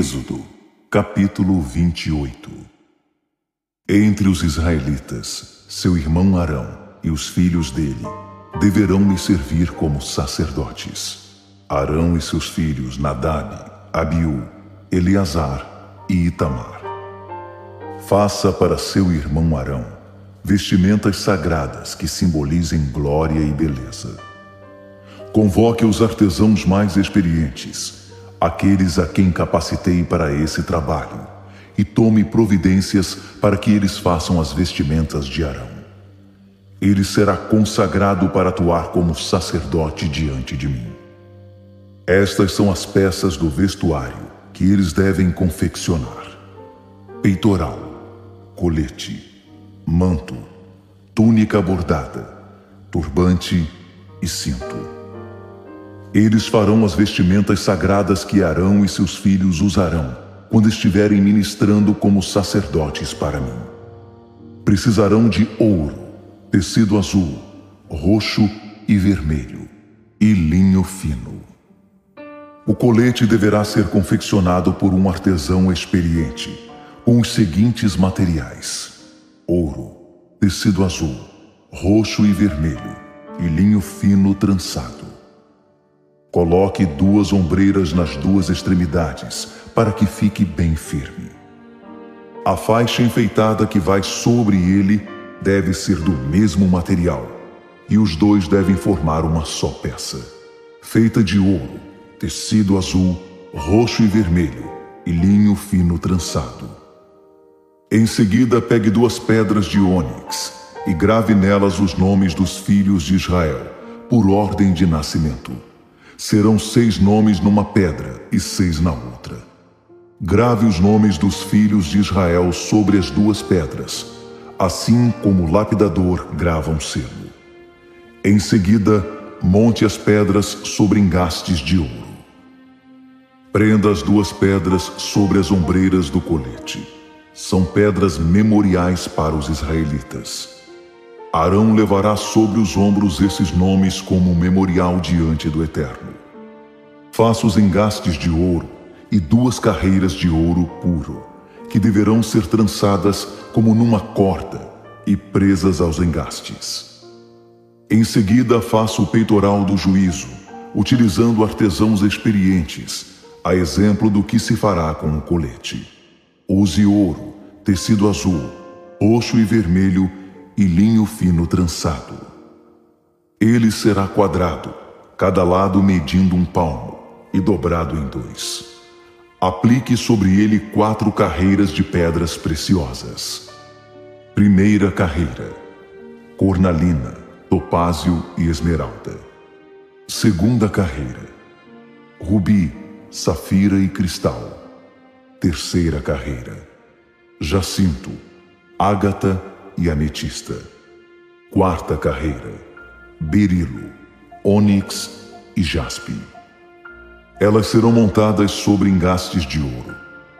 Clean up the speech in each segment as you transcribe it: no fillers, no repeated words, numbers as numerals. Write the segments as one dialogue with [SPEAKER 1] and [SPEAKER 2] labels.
[SPEAKER 1] Êxodo, capítulo 28. Entre os israelitas, seu irmão Arão e os filhos dele deverão me servir como sacerdotes. Arão e seus filhos Nadab, Abiú, Eleazar e Itamar. Faça para seu irmão Arão vestimentas sagradas que simbolizem glória e beleza. Convoque os artesãos mais experientes, aqueles a quem capacitei para esse trabalho, e tome providências para que eles façam as vestimentas de Arão. Ele será consagrado para atuar como sacerdote diante de mim. Estas são as peças do vestuário que eles devem confeccionar: peitoral, colete, manto, túnica bordada, turbante e cinto. Eles farão as vestimentas sagradas que Arão e seus filhos usarão quando estiverem ministrando como sacerdotes para mim. Precisarão de ouro, tecido azul, roxo e vermelho, e linho fino. O colete deverá ser confeccionado por um artesão experiente, com os seguintes materiais: ouro, tecido azul, roxo e vermelho, e linho fino trançado. Coloque 2 ombreiras nas 2 extremidades, para que fique bem firme. A faixa enfeitada que vai sobre ele deve ser do mesmo material, e os 2 devem formar uma só peça, feita de ouro, tecido azul, roxo e vermelho, e linho fino trançado. Em seguida, pegue 2 pedras de ônix e grave nelas os nomes dos filhos de Israel, por ordem de nascimento. Serão 6 nomes numa pedra e 6 na outra. Grave os nomes dos filhos de Israel sobre as 2 pedras, assim como o lapidador grava um selo. Em seguida, monte as pedras sobre engastes de ouro. Prenda as 2 pedras sobre as ombreiras do colete. São pedras memoriais para os israelitas. Arão levará sobre os ombros esses nomes como um memorial diante do Eterno. Faça os engastes de ouro e 2 carreiras de ouro puro, que deverão ser trançadas como numa corda e presas aos engastes. Em seguida, faça o peitoral do juízo, utilizando artesãos experientes, a exemplo do que se fará com o colete. Use ouro, tecido azul, roxo e vermelho e linho fino trançado. Ele será quadrado, cada lado medindo 1 palmo, e dobrado em 2. Aplique sobre ele 4 carreiras de pedras preciosas. Primeira carreira: cornalina, topázio e esmeralda. Segunda carreira: rubi, safira e cristal. Terceira carreira: jacinto, ágata e ametista. Quarta carreira: berilo, ônix e jaspe. Elas serão montadas sobre engastes de ouro.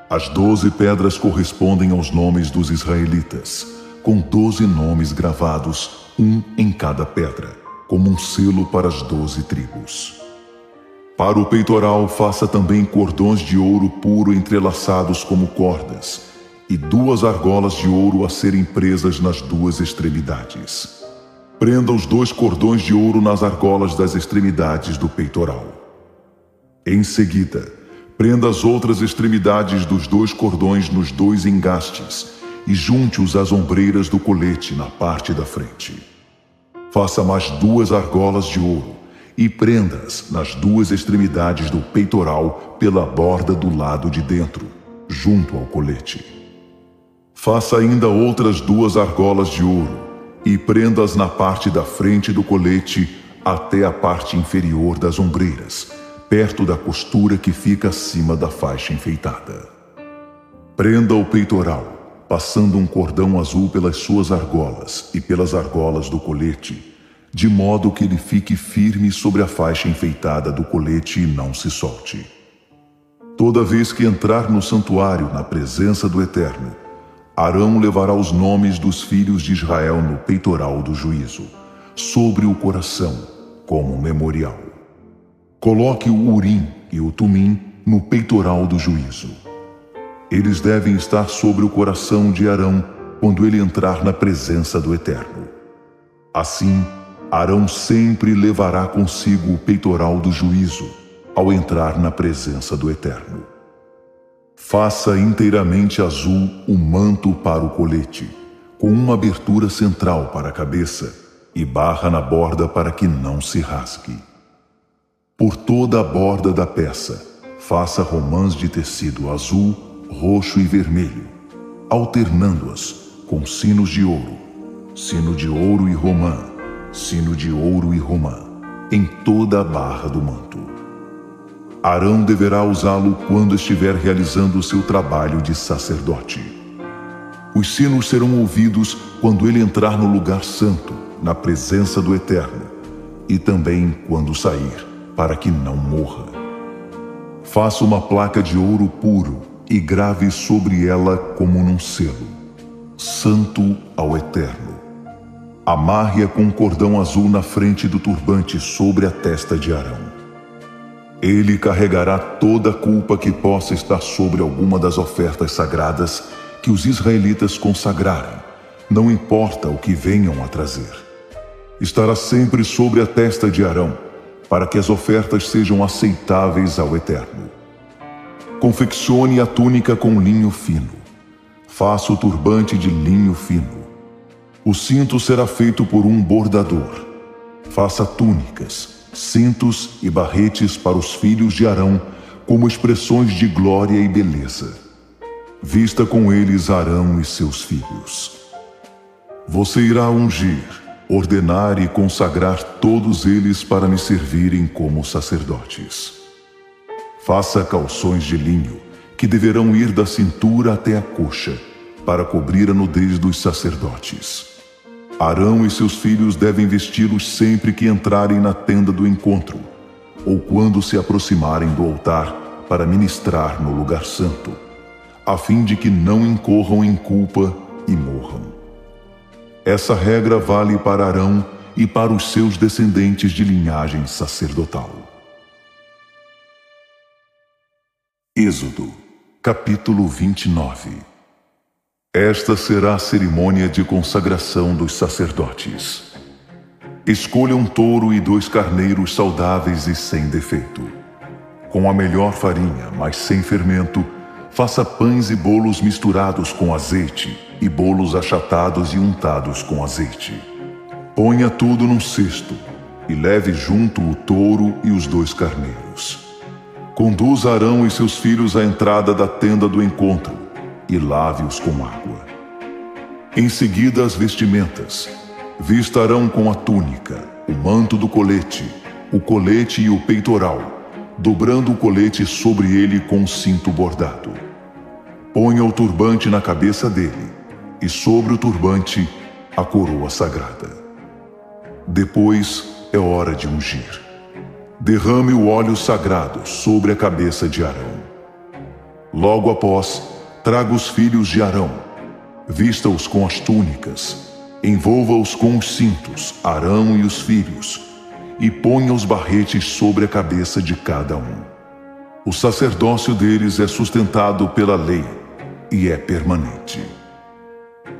[SPEAKER 1] As 12 pedras correspondem aos nomes dos israelitas, com 12 nomes gravados, 1 em cada pedra, como um selo para as 12 tribos. Para o peitoral, faça também cordões de ouro puro entrelaçados como cordas, e 2 argolas de ouro a serem presas nas 2 extremidades. Prenda os 2 cordões de ouro nas argolas das extremidades do peitoral. Em seguida, prenda as outras extremidades dos 2 cordões nos 2 engastes e junte-os às ombreiras do colete na parte da frente. Faça mais 2 argolas de ouro e prenda-as nas 2 extremidades do peitoral pela borda do lado de dentro, junto ao colete. Faça ainda outras 2 argolas de ouro e prenda-as na parte da frente do colete até a parte inferior das ombreiras, perto da costura que fica acima da faixa enfeitada. Prenda o peitoral, passando um cordão azul pelas suas argolas e pelas argolas do colete, de modo que ele fique firme sobre a faixa enfeitada do colete e não se solte. Toda vez que entrar no santuário na presença do Eterno, Arão levará os nomes dos filhos de Israel no peitoral do juízo, sobre o coração, como memorial. Coloque o Urim e o Tumim no peitoral do juízo, Eles devem estar sobre o coração de Arão quando ele entrar na presença do Eterno. Assim, Arão sempre levará consigo o peitoral do juízo ao entrar na presença do Eterno. Faça inteiramente azul o manto para o colete, com uma abertura central para a cabeça e barra na borda para que não se rasgue. Por toda a borda da peça, faça romãs de tecido azul, roxo e vermelho, alternando-as com sinos de ouro, sino de ouro e romã, sino de ouro e romã, em toda a barra do manto. Arão deverá usá-lo quando estiver realizando o seu trabalho de sacerdote. Os sinos serão ouvidos quando ele entrar no lugar santo, na presença do Eterno, e também quando sair, para que não morra. Faça uma placa de ouro puro e grave sobre ela como num selo: Santo ao Eterno. Amarre-a com um cordão azul na frente do turbante sobre a testa de Arão. Ele carregará toda a culpa que possa estar sobre alguma das ofertas sagradas que os israelitas consagrarem, não importa o que venham a trazer. Estará sempre sobre a testa de Arão, para que as ofertas sejam aceitáveis ao Eterno. Confeccione a túnica com linho fino. Faça o turbante de linho fino. O cinto será feito por um bordador. Faça túnicas, cintos e barretes para os filhos de Arão como expressões de glória e beleza. Vista com eles Arão e seus filhos. Você irá ungir, ordenar e consagrar todos eles para me servirem como sacerdotes. Faça calções de linho, que deverão ir da cintura até a coxa, para cobrir a nudez dos sacerdotes. Arão e seus filhos devem vesti-los sempre que entrarem na tenda do encontro, ou quando se aproximarem do altar para ministrar no lugar santo, a fim de que não incorram em culpa e morram. Essa regra vale para Arão e para os seus descendentes de linhagem sacerdotal. Êxodo, capítulo 29. Esta será a cerimônia de consagração dos sacerdotes. Escolha um touro e 2 carneiros saudáveis e sem defeito. Com a melhor farinha, mas sem fermento, faça pães e bolos misturados com azeite e bolos achatados e untados com azeite. Ponha tudo num cesto e leve junto o touro e os 2 carneiros. Conduza Arão e seus filhos à entrada da tenda do encontro e lave-os com água. Em seguida, as vestimentas. Vista Arão com a túnica, o manto do colete, o colete e o peitoral, dobrando o colete sobre ele com um cinto bordado. Ponha o turbante na cabeça dele, e sobre o turbante a coroa sagrada. Depois é hora de ungir. Derrame o óleo sagrado sobre a cabeça de Arão. Logo após, traga os filhos de Arão, vista-os com as túnicas, envolva-os com os cintos, Arão e os filhos, e ponha os barretes sobre a cabeça de cada um. O sacerdócio deles é sustentado pela lei e é permanente.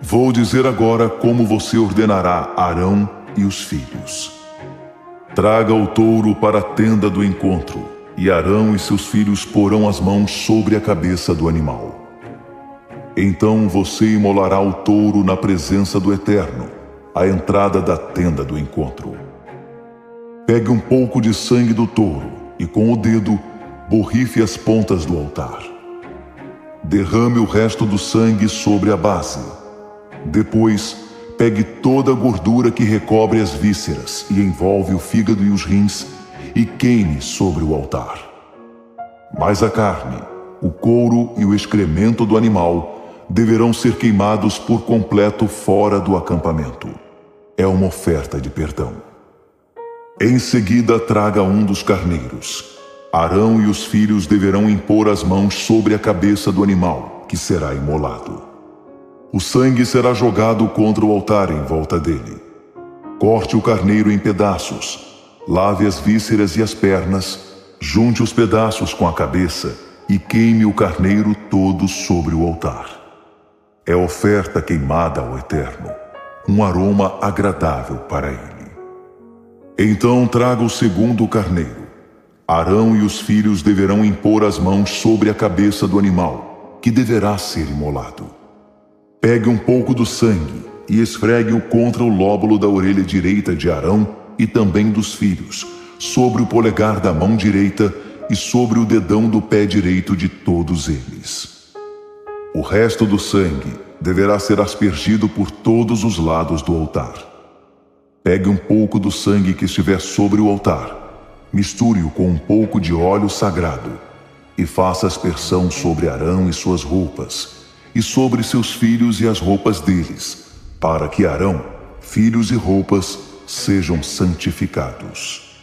[SPEAKER 1] Vou dizer agora como você ordenará Arão e os filhos. Traga o touro para a tenda do encontro, e Arão e seus filhos porão as mãos sobre a cabeça do animal. Então você imolará o touro na presença do Eterno, à entrada da tenda do encontro. Pegue um pouco de sangue do touro e com o dedo borrife as pontas do altar. Derrame o resto do sangue sobre a base. Depois, pegue toda a gordura que recobre as vísceras e envolve o fígado e os rins e queime sobre o altar. Mas a carne, o couro e o excremento do animal deverão ser queimados por completo fora do acampamento. É uma oferta de perdão. Em seguida, traga um dos carneiros. Arão e os filhos deverão impor as mãos sobre a cabeça do animal, que será imolado. O sangue será jogado contra o altar em volta dele. Corte o carneiro em pedaços, lave as vísceras e as pernas, junte os pedaços com a cabeça e queime o carneiro todo sobre o altar. É oferta queimada ao Eterno, um aroma agradável para ele. Então traga o segundo carneiro. Arão e os filhos deverão impor as mãos sobre a cabeça do animal, que deverá ser imolado. Pegue um pouco do sangue e esfregue-o contra o lóbulo da orelha direita de Arão e também dos filhos, sobre o polegar da mão direita e sobre o dedão do pé direito de todos eles. O resto do sangue deverá ser aspergido por todos os lados do altar. Pegue um pouco do sangue que estiver sobre o altar, misture-o com um pouco de óleo sagrado e faça aspersão sobre Arão e suas roupas, e sobre seus filhos e as roupas deles, para que Arão, filhos e roupas sejam santificados.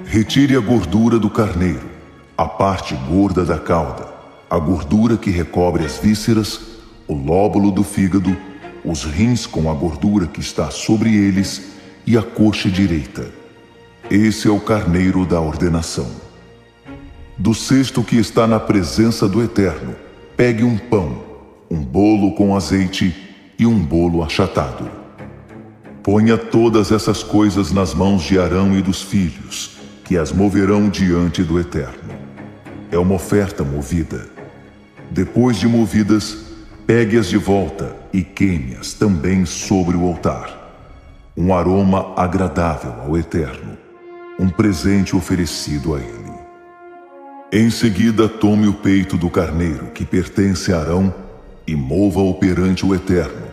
[SPEAKER 1] Retire a gordura do carneiro, a parte gorda da cauda, a gordura que recobre as vísceras, o lóbulo do fígado, os rins com a gordura que está sobre eles e a coxa direita. Esse é o carneiro da ordenação. Do cesto que está na presença do Eterno, pegue um pão, um bolo com azeite e um bolo achatado. Ponha todas essas coisas nas mãos de Arão e dos filhos, que as moverão diante do Eterno. É uma oferta movida. Depois de movidas, pegue-as de volta e queime-as também sobre o altar. Um aroma agradável ao Eterno, um presente oferecido a ele. Em seguida, tome o peito do carneiro que pertence a Arão e mova-o perante o Eterno,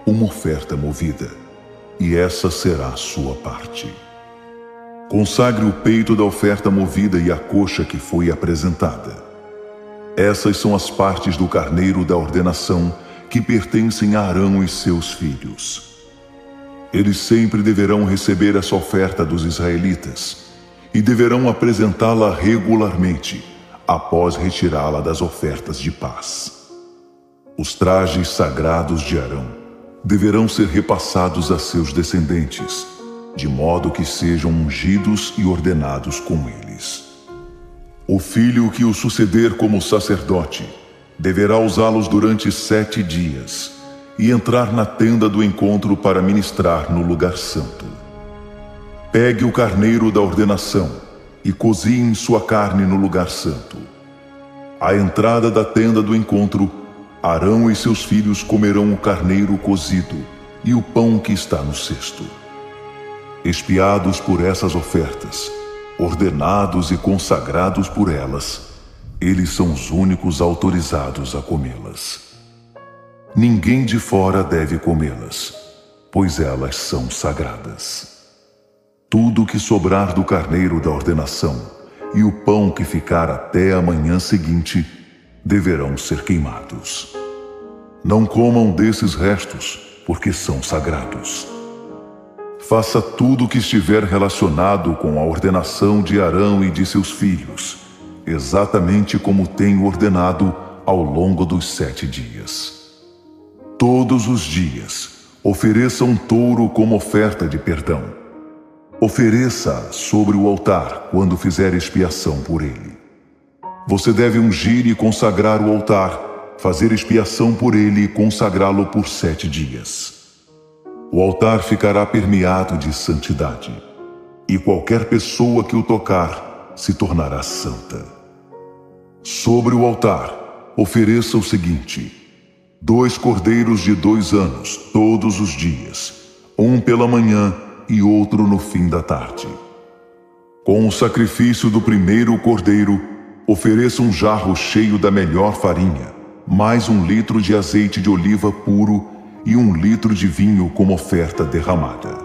[SPEAKER 1] uma oferta movida, e essa será a sua parte. Consagre o peito da oferta movida e a coxa que foi apresentada. Essas são as partes do carneiro da ordenação que pertencem a Arão e seus filhos. Eles sempre deverão receber essa oferta dos israelitas e deverão apresentá-la regularmente, após retirá-la das ofertas de paz. Os trajes sagrados de Arão deverão ser repassados a seus descendentes, de modo que sejam ungidos e ordenados com eles. O filho que o suceder como sacerdote deverá usá-los durante 7 dias e entrar na tenda do encontro para ministrar no lugar santo. Pegue o carneiro da ordenação e cozinhe sua carne no lugar santo. À entrada da tenda do encontro, Arão e seus filhos comerão o carneiro cozido e o pão que está no cesto. Expiados por essas ofertas, ordenados e consagrados por elas, eles são os únicos autorizados a comê-las. Ninguém de fora deve comê-las, pois elas são sagradas. Tudo o que sobrar do carneiro da ordenação e o pão que ficar até a manhã seguinte deverão ser queimados. Não comam desses restos, porque são sagrados. Faça tudo o que estiver relacionado com a ordenação de Arão e de seus filhos, exatamente como tenho ordenado ao longo dos 7 dias. Todos os dias, ofereça um touro como oferta de perdão. Ofereça-a sobre o altar quando fizer expiação por ele. Você deve ungir e consagrar o altar, fazer expiação por ele e consagrá-lo por 7 dias. O altar ficará permeado de santidade, e qualquer pessoa que o tocar se tornará santa. Sobre o altar, ofereça o seguinte: 2 cordeiros de 2 anos, todos os dias, um pela manhã e outro no fim da tarde. Com o sacrifício do primeiro cordeiro, ofereça um jarro cheio da melhor farinha, mais 1 litro de azeite de oliva puro e 1 litro de vinho como oferta derramada.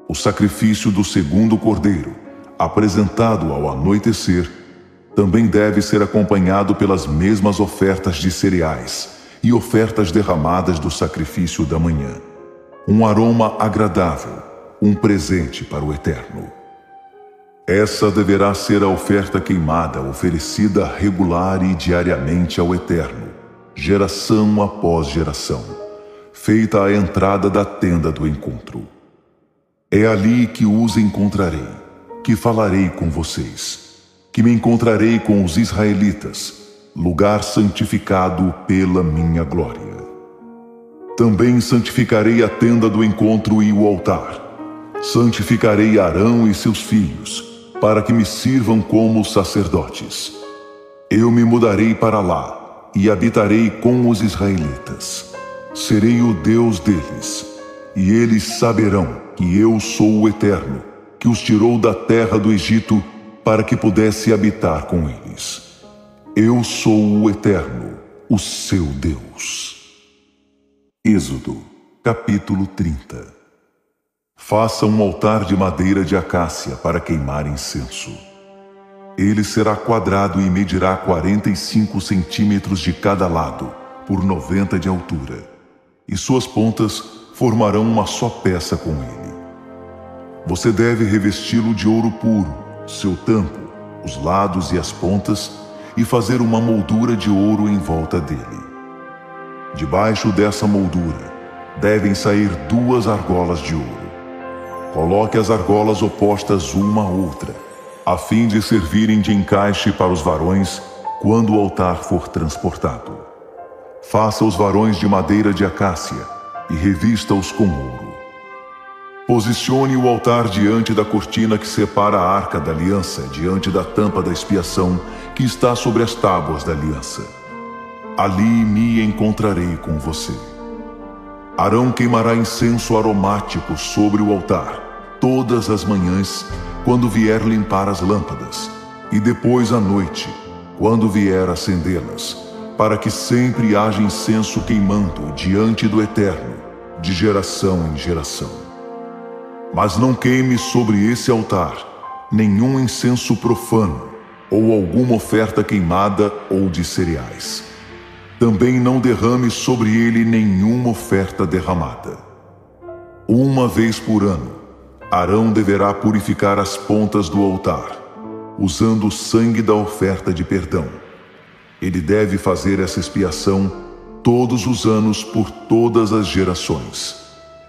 [SPEAKER 1] O sacrifício do segundo cordeiro, apresentado ao anoitecer, também deve ser acompanhado pelas mesmas ofertas de cereais e ofertas derramadas do sacrifício da manhã. Um aroma agradável, um presente para o Eterno. Essa deverá ser a oferta queimada oferecida regular e diariamente ao Eterno, geração após geração, feita à entrada da tenda do encontro. É ali que os encontrarei, que falarei com vocês. que me encontrarei com os israelitas, lugar santificado pela minha glória. Também santificarei a tenda do encontro e o altar. Santificarei Arão e seus filhos, para que me sirvam como sacerdotes. Eu me mudarei para lá e habitarei com os israelitas. Serei o Deus deles, e eles saberão que eu sou o Eterno, que os tirou da terra do Egito para que pudesse habitar com eles. Eu sou o Eterno, o seu Deus. Êxodo, capítulo 30. Faça um altar de madeira de acácia para queimar incenso. Ele será quadrado e medirá 45 centímetros de cada lado, por 90 de altura, e suas pontas formarão uma só peça com ele. Você deve revesti-lo de ouro puro, seu tampo, os lados e as pontas, e fazer uma moldura de ouro em volta dele. Debaixo dessa moldura devem sair 2 argolas de ouro. Coloque as argolas opostas uma à outra, a fim de servirem de encaixe para os varões quando o altar for transportado. Faça os varões de madeira de acácia e revista-os com ouro. Posicione o altar diante da cortina que separa a arca da aliança, diante da tampa da expiação que está sobre as tábuas da aliança. Ali me encontrarei com você. Arão queimará incenso aromático sobre o altar, todas as manhãs, quando vier limpar as lâmpadas, e depois à noite, quando vier acendê-las, para que sempre haja incenso queimando diante do Eterno, de geração em geração. Mas não queime sobre esse altar nenhum incenso profano, ou alguma oferta queimada ou de cereais. Também não derrame sobre ele nenhuma oferta derramada. Uma vez por ano, Arão deverá purificar as pontas do altar, usando o sangue da oferta de perdão. Ele deve fazer essa expiação todos os anos por todas as gerações.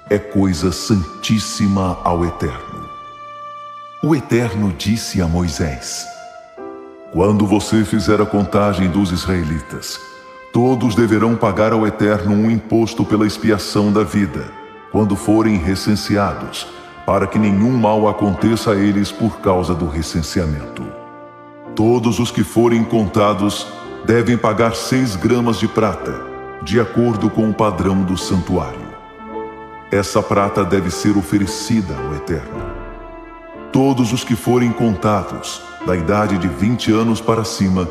[SPEAKER 1] É coisa santíssima ao Eterno. O Eterno disse a Moisés: quando você fizer a contagem dos israelitas, todos deverão pagar ao Eterno um imposto pela expiação da vida, quando forem recenseados, para que nenhum mal aconteça a eles por causa do recenseamento. Todos os que forem contados devem pagar 6 gramas de prata, de acordo com o padrão do santuário. Essa prata deve ser oferecida ao Eterno. Todos os que forem contados, da idade de 20 anos para cima,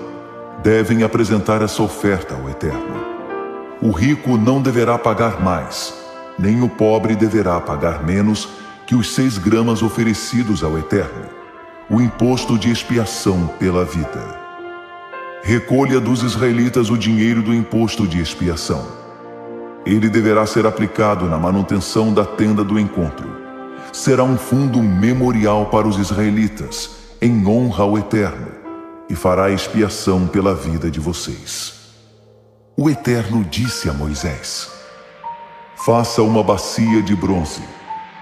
[SPEAKER 1] devem apresentar essa oferta ao Eterno. O rico não deverá pagar mais, nem o pobre deverá pagar menos que os 6 gramas oferecidos ao Eterno, o imposto de expiação pela vida. Recolha dos israelitas o dinheiro do imposto de expiação. Ele deverá ser aplicado na manutenção da tenda do encontro. Será um fundo memorial para os israelitas, em honra ao Eterno, e fará expiação pela vida de vocês. O Eterno disse a Moisés: faça uma bacia de bronze.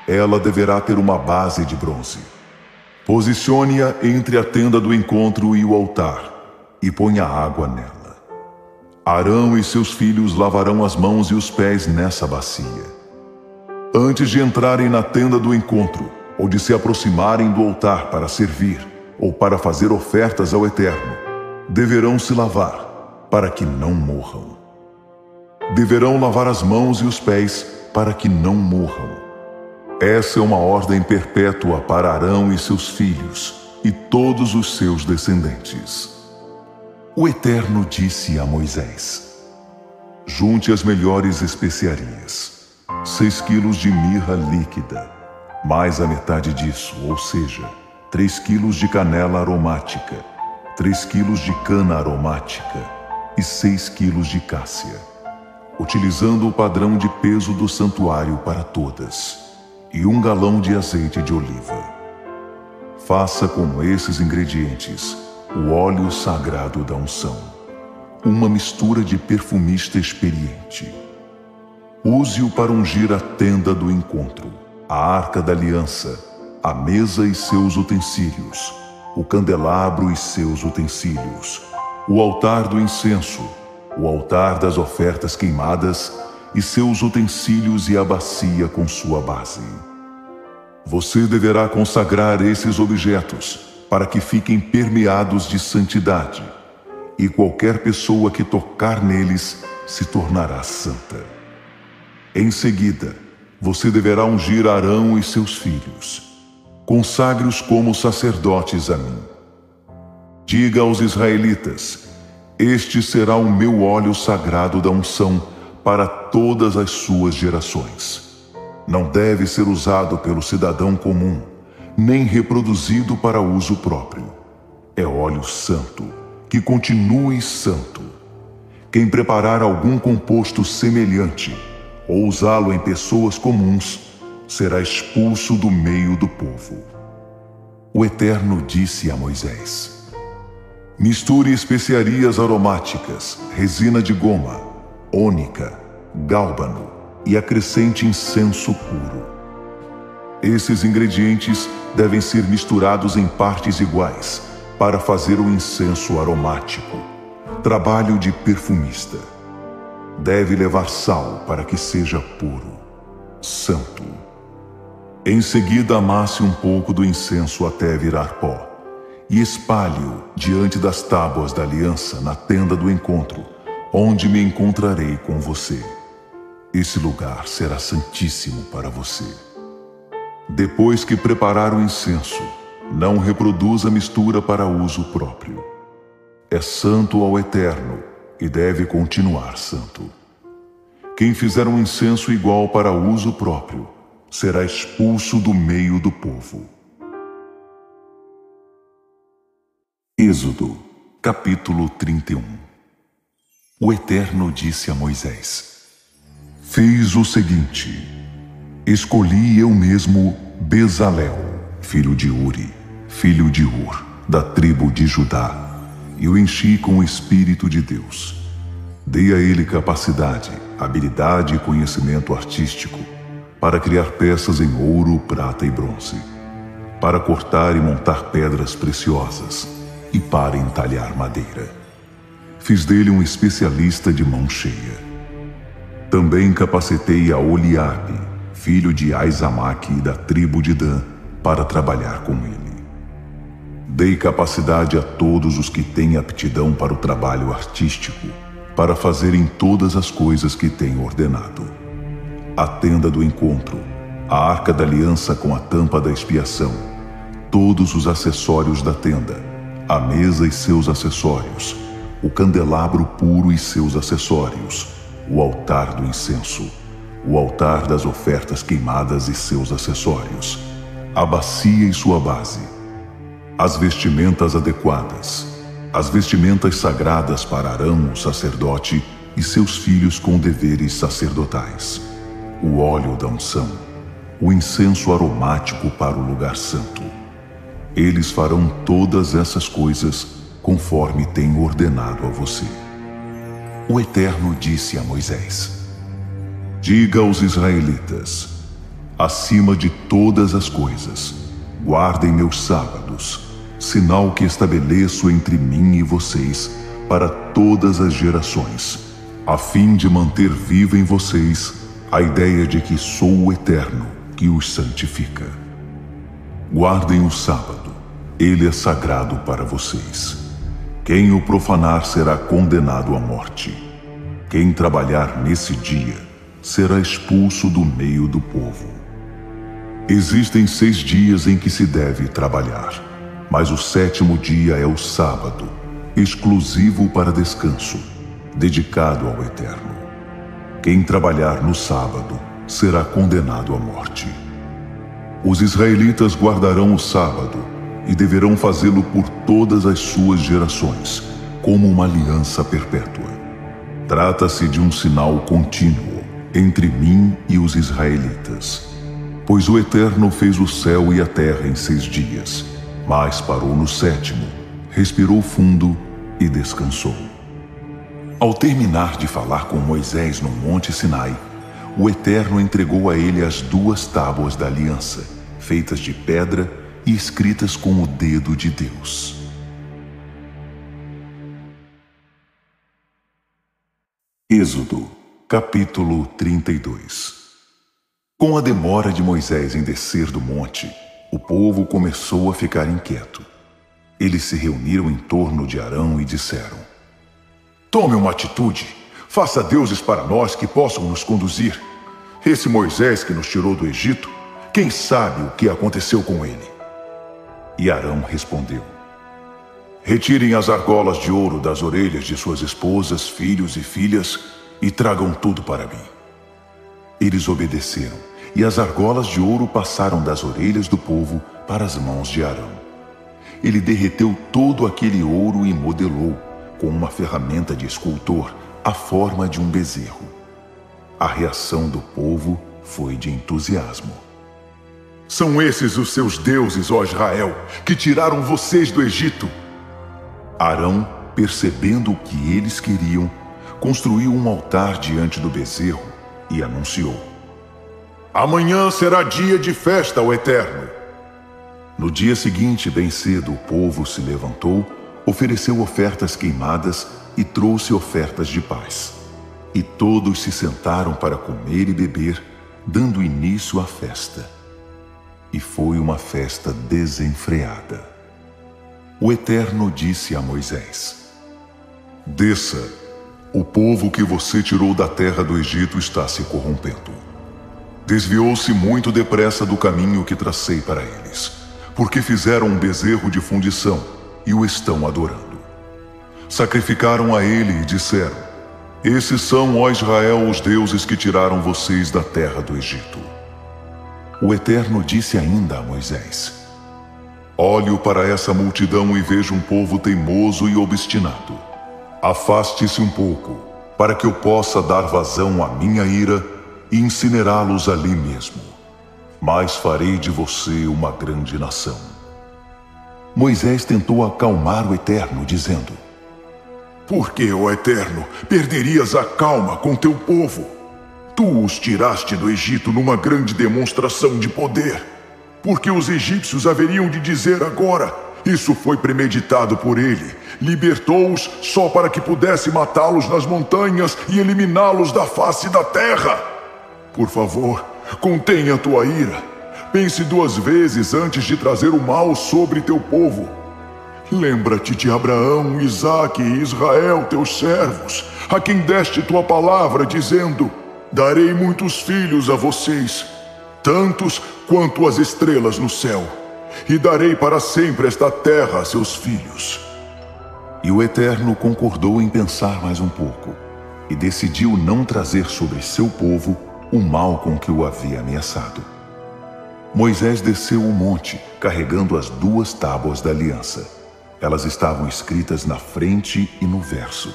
[SPEAKER 1] Ela deverá ter uma base de bronze. Posicione-a entre a tenda do encontro e o altar, e ponha água nela. Arão e seus filhos lavarão as mãos e os pés nessa bacia. Antes de entrarem na tenda do encontro, ou de se aproximarem do altar para servir, ou para fazer ofertas ao Eterno, deverão se lavar, para que não morram. Deverão lavar as mãos e os pés, para que não morram. Essa é uma ordem perpétua para Arão e seus filhos, e todos os seus descendentes. O Eterno disse a Moisés: junte as melhores especiarias, 6 quilos de mirra líquida, mais a metade disso, ou seja, 3 quilos de canela aromática, 3 quilos de cana aromática e 6 quilos de cássia, utilizando o padrão de peso do santuário para todas, e 1 galão de azeite de oliva. Faça com esses ingredientes o óleo sagrado da unção, uma mistura de perfumista experiente. Use-o para ungir a tenda do encontro, a arca da aliança, a mesa e seus utensílios, o candelabro e seus utensílios, o altar do incenso, o altar das ofertas queimadas e seus utensílios e a bacia com sua base. Você deverá consagrar esses objetos para que fiquem permeados de santidade, e qualquer pessoa que tocar neles se tornará santa. Em seguida, você deverá ungir Arão e seus filhos. Consagre-os como sacerdotes a mim. Diga aos israelitas: este será o meu óleo sagrado da unção para todas as suas gerações. Não deve ser usado pelo cidadão comum, nem reproduzido para uso próprio. É óleo santo, que continue santo. Quem preparar algum composto semelhante ou usá-lo em pessoas comuns, será expulso do meio do povo. O Eterno disse a Moisés: misture especiarias aromáticas, resina de goma, ônica, gálbano e acrescente incenso puro. Esses ingredientes devem ser misturados em partes iguais para fazer o incenso aromático, trabalho de perfumista. Deve levar sal para que seja puro, santo. Em seguida, amasse um pouco do incenso até virar pó e espalhe-o diante das tábuas da aliança na tenda do encontro, onde me encontrarei com você. Esse lugar será santíssimo para você. Depois que preparar o incenso, não reproduza a mistura para uso próprio. É santo ao Eterno e deve continuar santo. Quem fizer um incenso igual para uso próprio será expulso do meio do povo. Êxodo, capítulo 31. O Eterno disse a Moisés: fiz o seguinte: escolhi eu mesmo Bezalel, filho de Uri, filho de Ur, da tribo de Judá, e o enchi com o Espírito de Deus. Dei a ele capacidade, habilidade e conhecimento artístico para criar peças em ouro, prata e bronze, para cortar e montar pedras preciosas e para entalhar madeira. Fiz dele um especialista de mão cheia. Também capacitei a Oliabe, filho de Aizamaque da tribo de Dan, para trabalhar com ele. Dei capacidade a todos os que têm aptidão para o trabalho artístico, para fazerem todas as coisas que tenho ordenado: a tenda do encontro, a arca da aliança com a tampa da expiação, todos os acessórios da tenda, a mesa e seus acessórios, o candelabro puro e seus acessórios, o altar do incenso, o altar das ofertas queimadas e seus acessórios, a bacia e sua base, as vestimentas adequadas, as vestimentas sagradas para Arão, o sacerdote, e seus filhos com deveres sacerdotais, o óleo da unção, o incenso aromático para o lugar santo. Eles farão todas essas coisas conforme tenho ordenado a você. O Eterno disse a Moisés: diga aos israelitas: acima de todas as coisas, guardem meus sábados, sinal que estabeleço entre mim e vocês para todas as gerações, a fim de manter viva em vocês a ideia de que sou o Eterno que os santifica. Guardem o sábado, ele é sagrado para vocês. Quem o profanar será condenado à morte. Quem trabalhar nesse dia será expulso do meio do povo. Existem 6 dias em que se deve trabalhar, mas o 7º dia é o sábado, exclusivo para descanso, dedicado ao Eterno. Quem trabalhar no sábado será condenado à morte. Os israelitas guardarão o sábado e deverão fazê-lo por todas as suas gerações, como uma aliança perpétua. Trata-se de um sinal contínuo entre mim e os israelitas. Pois o Eterno fez o céu e a terra em 6 dias, mas parou no 7º, respirou fundo e descansou. Ao terminar de falar com Moisés no Monte Sinai, o Eterno entregou a ele as 2 tábuas da aliança, feitas de pedra e escritas com o dedo de Deus. Êxodo, capítulo 32. Com a demora de Moisés em descer do monte, o povo começou a ficar inquieto. Eles se reuniram em torno de Arão e disseram: Tome uma atitude, faça deuses para nós que possam nos conduzir. Esse Moisés que nos tirou do Egito, quem sabe o que aconteceu com ele? E Arão respondeu: Retirem as argolas de ouro das orelhas de suas esposas, filhos e filhas e tragam tudo para mim. Eles obedeceram, e as argolas de ouro passaram das orelhas do povo para as mãos de Arão. Ele derreteu todo aquele ouro e modelou, com uma ferramenta de escultor, a forma de um bezerro. A reação do povo foi de entusiasmo. São esses os seus deuses, ó Israel, que tiraram vocês do Egito. Arão, percebendo o que eles queriam, construiu um altar diante do bezerro e anunciou: Amanhã será dia de festa ao Eterno. No dia seguinte, bem cedo, o povo se levantou, ofereceu ofertas queimadas e trouxe ofertas de paz. E todos se sentaram para comer e beber, dando início à festa. E foi uma festa desenfreada. O Eterno disse a Moisés: Desça, o povo que você tirou da terra do Egito está se corrompendo. Desviou-se muito depressa do caminho que tracei para eles, porque fizeram um bezerro de fundição e o estão adorando. Sacrificaram a ele e disseram: Esses são, ó Israel, os deuses que tiraram vocês da terra do Egito. O Eterno disse ainda a Moisés: Olho para essa multidão e vejo um povo teimoso e obstinado. Afaste-se um pouco, para que eu possa dar vazão à minha ira e incinerá-los ali mesmo. Mas farei de você uma grande nação. Moisés tentou acalmar o Eterno, dizendo: Por que, ó Eterno, perderias a calma com teu povo? Tu os tiraste do Egito numa grande demonstração de poder. Porque os egípcios haveriam de dizer agora: Isso foi premeditado por ele. Libertou-os só para que pudesse matá-los nas montanhas e eliminá-los da face da terra. Por favor, contenha a tua ira. Pense 2 vezes antes de trazer o mal sobre teu povo. Lembra-te de Abraão, Isaque e Israel, teus servos, a quem deste tua palavra, dizendo: Darei muitos filhos a vocês, tantos quanto as estrelas no céu, e darei para sempre esta terra a seus filhos. E o Eterno concordou em pensar mais um pouco, e decidiu não trazer sobre seu povo o mal com que o havia ameaçado. Moisés desceu o monte, carregando as 2 tábuas da aliança. Elas estavam escritas na frente e no verso.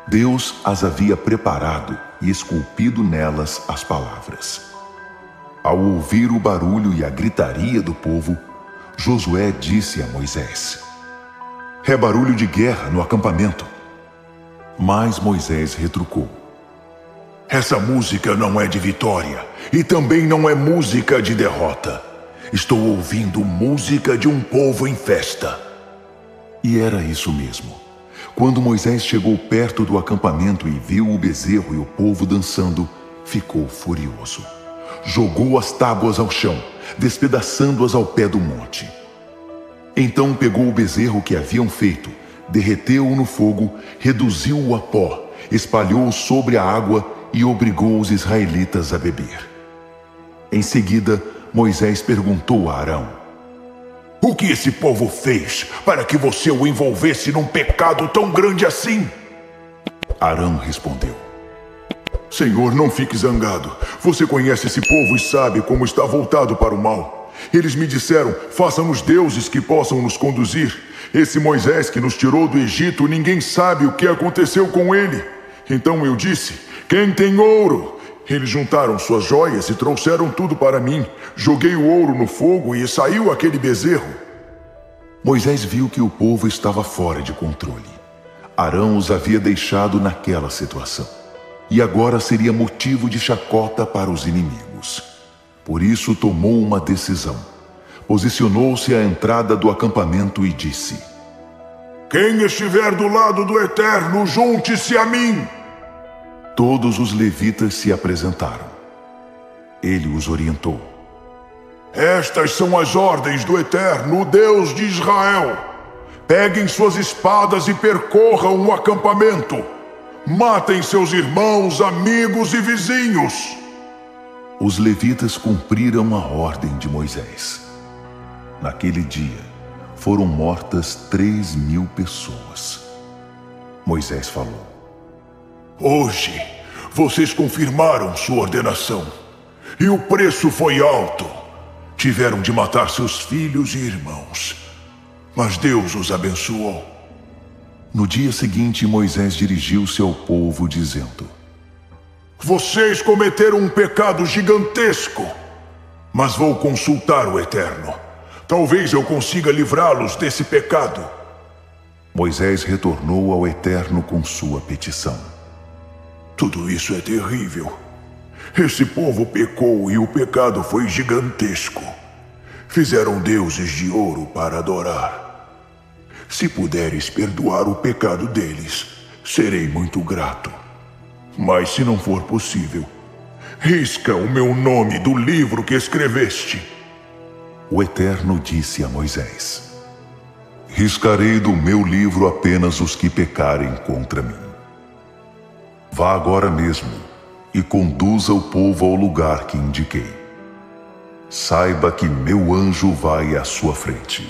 [SPEAKER 1] Deus as havia preparado e esculpido nelas as palavras. Ao ouvir o barulho e a gritaria do povo, Josué disse a Moisés: É barulho de guerra no acampamento. Mas Moisés retrucou: Essa música não é de vitória e também não é música de derrota. Estou ouvindo música de um povo em festa. E era isso mesmo. Quando Moisés chegou perto do acampamento e viu o bezerro e o povo dançando, ficou furioso. Jogou as tábuas ao chão, despedaçando-as ao pé do monte. Então pegou o bezerro que haviam feito, derreteu-o no fogo, reduziu-o a pó, espalhou-o sobre a água e obrigou os israelitas a beber. Em seguida, Moisés perguntou a Arão: O que esse povo fez para que você o envolvesse num pecado tão grande assim? Arão respondeu: Senhor, não fique zangado. Você conhece esse povo e sabe como está voltado para o mal. Eles me disseram: faça-nos deuses que possam nos conduzir. Esse Moisés que nos tirou do Egito, ninguém sabe o que aconteceu com ele. Então eu disse: quem tem ouro? Eles juntaram suas joias e trouxeram tudo para mim. Joguei o ouro no fogo e saiu aquele bezerro. Moisés viu que o povo estava fora de controle. Arão os havia deixado naquela situação. E agora seria motivo de chacota para os inimigos. Por isso tomou uma decisão. posicionou-se à entrada do acampamento e disse:
[SPEAKER 2] Quem estiver do lado do Eterno, junte-se a mim.
[SPEAKER 1] Todos os levitas se apresentaram. Ele os orientou:
[SPEAKER 2] Estas são as ordens do Eterno, o Deus de Israel. Peguem suas espadas e percorram o acampamento. Matem seus irmãos, amigos e vizinhos.
[SPEAKER 1] Os levitas cumpriram a ordem de Moisés. Naquele dia, foram mortas 3.000 pessoas. Moisés falou:
[SPEAKER 2] Hoje, vocês confirmaram sua ordenação. E o preço foi alto. Tiveram de matar seus filhos e irmãos. Mas Deus os abençoou.
[SPEAKER 1] No dia seguinte, Moisés dirigiu-se ao povo, dizendo:
[SPEAKER 2] Vocês cometeram um pecado gigantesco. Mas vou consultar o Eterno. Talvez eu consiga livrá-los desse pecado.
[SPEAKER 1] Moisés retornou ao Eterno com sua petição.
[SPEAKER 2] Tudo isso é terrível. Esse povo pecou e o pecado foi gigantesco. Fizeram deuses de ouro para adorar. Se puderes perdoar o pecado deles, serei muito grato. Mas se não for possível, risca o meu nome do livro que escreveste.
[SPEAKER 1] O Eterno disse a Moisés: Riscarei do meu livro apenas os que pecarem contra mim. Vá agora mesmo e conduza o povo ao lugar que indiquei. Saiba que meu anjo vai à sua frente.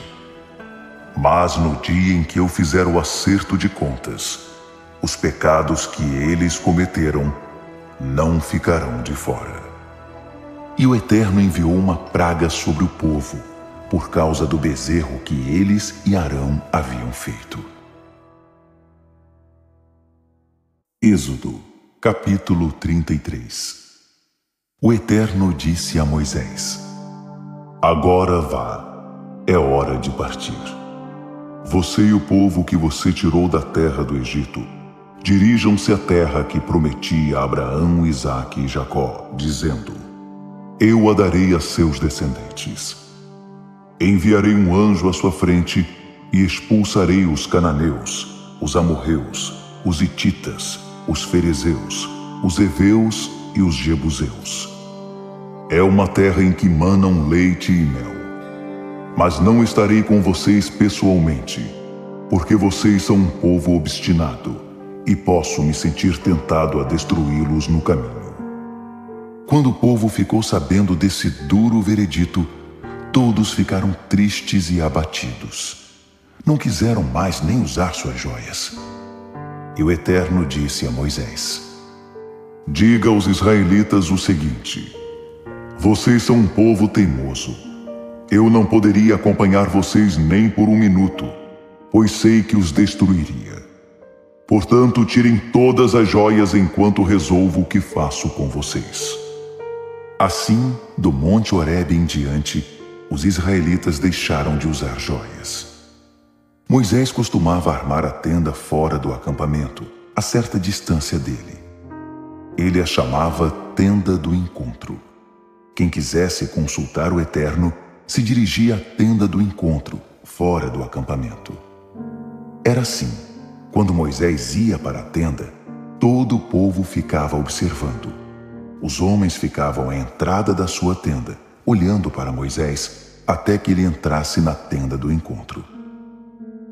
[SPEAKER 1] Mas no dia em que eu fizer o acerto de contas, os pecados que eles cometeram não ficarão de fora. E o Eterno enviou uma praga sobre o povo, por causa do bezerro que eles e Arão haviam feito. Êxodo, capítulo 33. O Eterno disse a Moisés: Agora vá, é hora de partir. Você e o povo que você tirou da terra do Egito, dirijam-se à terra que prometi a Abraão, Isaque e Jacó, dizendo: Eu a darei a seus descendentes. Enviarei um anjo à sua frente e expulsarei os cananeus, os amorreus, os hititas, os ferezeus, os heveus e os jebuseus. É uma terra em que manam leite e mel. Mas não estarei com vocês pessoalmente, porque vocês são um povo obstinado, e posso me sentir tentado a destruí-los no caminho. Quando o povo ficou sabendo desse duro veredito, todos ficaram tristes e abatidos. Não quiseram mais nem usar suas joias. E o Eterno disse a Moisés: Diga aos israelitas o seguinte: Vocês são um povo teimoso. Eu não poderia acompanhar vocês nem por um minuto, pois sei que os destruiria. Portanto, tirem todas as joias enquanto resolvo o que faço com vocês. Assim, do Monte Horebe em diante, os israelitas deixaram de usar joias. Moisés costumava armar a tenda fora do acampamento, a certa distância dele. Ele a chamava Tenda do Encontro. Quem quisesse consultar o Eterno se dirigia à Tenda do Encontro, fora do acampamento. Era assim: quando Moisés ia para a tenda, todo o povo ficava observando. Os homens ficavam à entrada da sua tenda, olhando para Moisés, até que ele entrasse na Tenda do Encontro.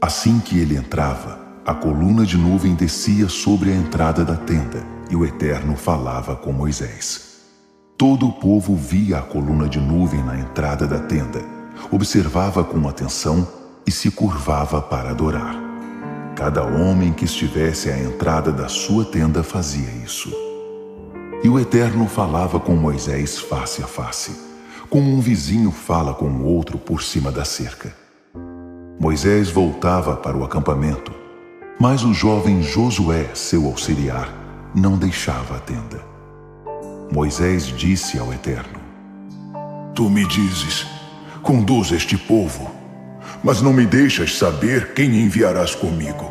[SPEAKER 1] Assim que ele entrava, a coluna de nuvem descia sobre a entrada da tenda, e o Eterno falava com Moisés. Todo o povo via a coluna de nuvem na entrada da tenda, observava com atenção e se curvava para adorar. Cada homem que estivesse à entrada da sua tenda fazia isso. E o Eterno falava com Moisés face a face, como um vizinho fala com o outro por cima da cerca. Moisés voltava para o acampamento, mas o jovem Josué, seu auxiliar, não deixava a tenda. Moisés disse ao Eterno:
[SPEAKER 2] Tu me dizes, conduz este povo, mas não me deixas saber quem enviarás comigo.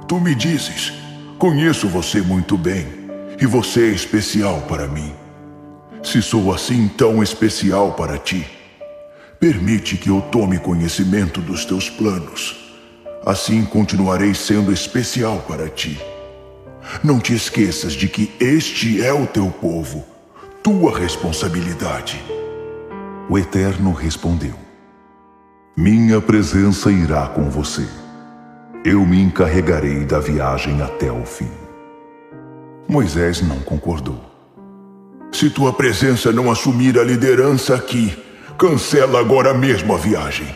[SPEAKER 2] Tu me dizes, conheço você muito bem, e você é especial para mim. Se sou assim tão especial para ti, permite que eu tome conhecimento dos teus planos. Assim continuarei sendo especial para ti. Não te esqueças de que este é o teu povo, tua responsabilidade.
[SPEAKER 1] O Eterno respondeu: minha presença irá com você. Eu me encarregarei da viagem até o fim. Moisés não concordou.
[SPEAKER 2] Se tua presença não assumir a liderança aqui, cancela agora mesmo a viagem.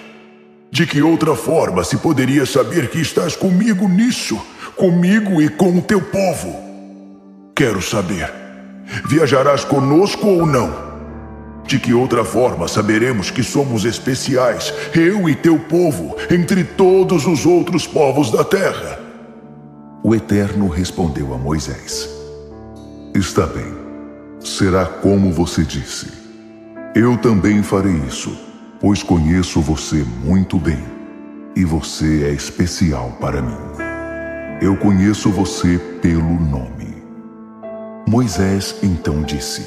[SPEAKER 2] De que outra forma se poderia saber que estás comigo nisso? Comigo e com o teu povo? Quero saber, viajarás conosco ou não? De que outra forma saberemos que somos especiais, eu e teu povo, entre todos os outros povos da terra?
[SPEAKER 1] O Eterno respondeu a Moisés: está bem, será como você disse. Eu também farei isso, pois conheço você muito bem, e você é especial para mim. Eu conheço você pelo nome. Moisés então disse: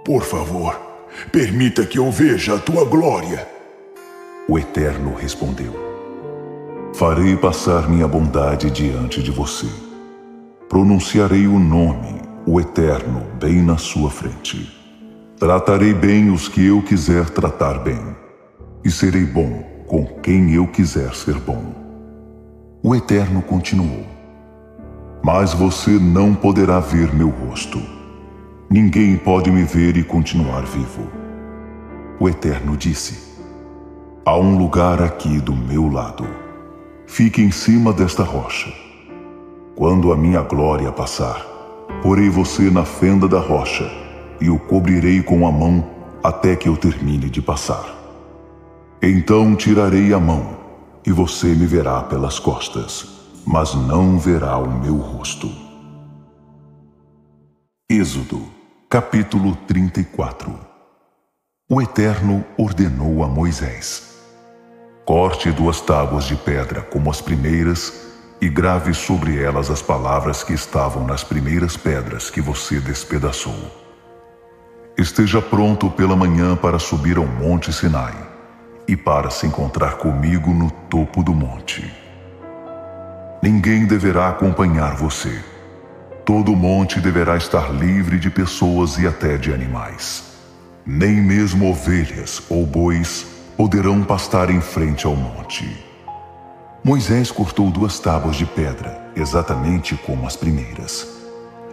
[SPEAKER 2] por favor, permita que eu veja a tua glória.
[SPEAKER 1] O Eterno respondeu: farei passar minha bondade diante de você. Pronunciarei o nome, o Eterno, bem na sua frente. Tratarei bem os que eu quiser tratar bem, e serei bom com quem eu quiser ser bom. O Eterno continuou: mas você não poderá ver meu rosto. Ninguém pode me ver e continuar vivo. O Eterno disse: há um lugar aqui do meu lado. Fique em cima desta rocha. Quando a minha glória passar, porei você na fenda da rocha e o cobrirei com a mão até que eu termine de passar. Então tirarei a mão e você me verá pelas costas, mas não verá o meu rosto. Êxodo, capítulo 34. O Eterno ordenou a Moisés: corte 2 tábuas de pedra como as primeiras e grave sobre elas as palavras que estavam nas primeiras pedras que você despedaçou. Esteja pronto pela manhã para subir ao monte Sinai e para se encontrar comigo no topo do monte. Ninguém deverá acompanhar você. Todo o monte deverá estar livre de pessoas e até de animais. Nem mesmo ovelhas ou bois poderão pastar em frente ao monte. Moisés cortou 2 tábuas de pedra, exatamente como as primeiras.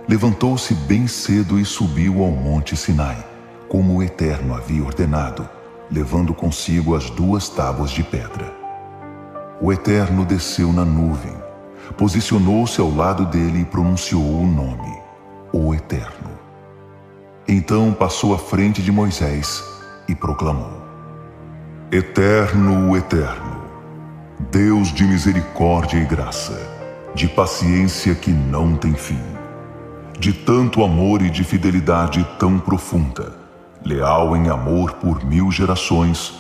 [SPEAKER 1] Levantou-se bem cedo e subiu ao monte Sinai, como o Eterno havia ordenado, levando consigo as 2 tábuas de pedra. O Eterno desceu na nuvem, posicionou-se ao lado dele e pronunciou o nome, o Eterno. Então passou à frente de Moisés e proclamou: Eterno, Eterno, Deus de misericórdia e graça, de paciência que não tem fim, de tanto amor e de fidelidade tão profunda, leal em amor por 1000 gerações,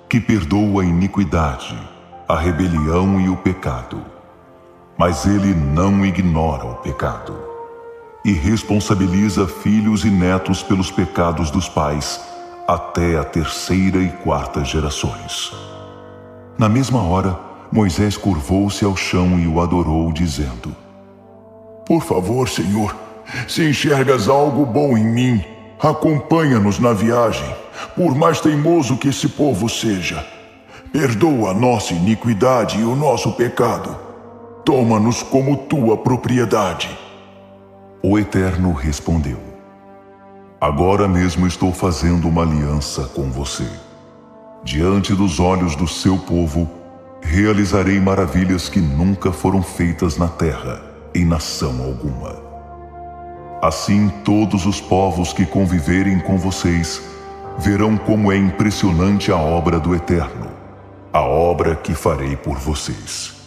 [SPEAKER 1] que perdoa a iniquidade, a rebelião e o pecado. Mas ele não ignora o pecado e responsabiliza filhos e netos pelos pecados dos pais até a 3ª e 4ª gerações. Na mesma hora, Moisés curvou-se ao chão e o adorou, dizendo:
[SPEAKER 2] Por favor, Senhor, se enxergas algo bom em mim, acompanha-nos na viagem, por mais teimoso que esse povo seja. Perdoa a nossa iniquidade e o nosso pecado. Toma-nos como tua propriedade.
[SPEAKER 1] O Eterno respondeu: Agora mesmo estou fazendo uma aliança com você. Diante dos olhos do seu povo, realizarei maravilhas que nunca foram feitas na terra, em nação alguma. Assim todos os povos que conviverem com vocês verão como é impressionante a obra do Eterno, a obra que farei por vocês.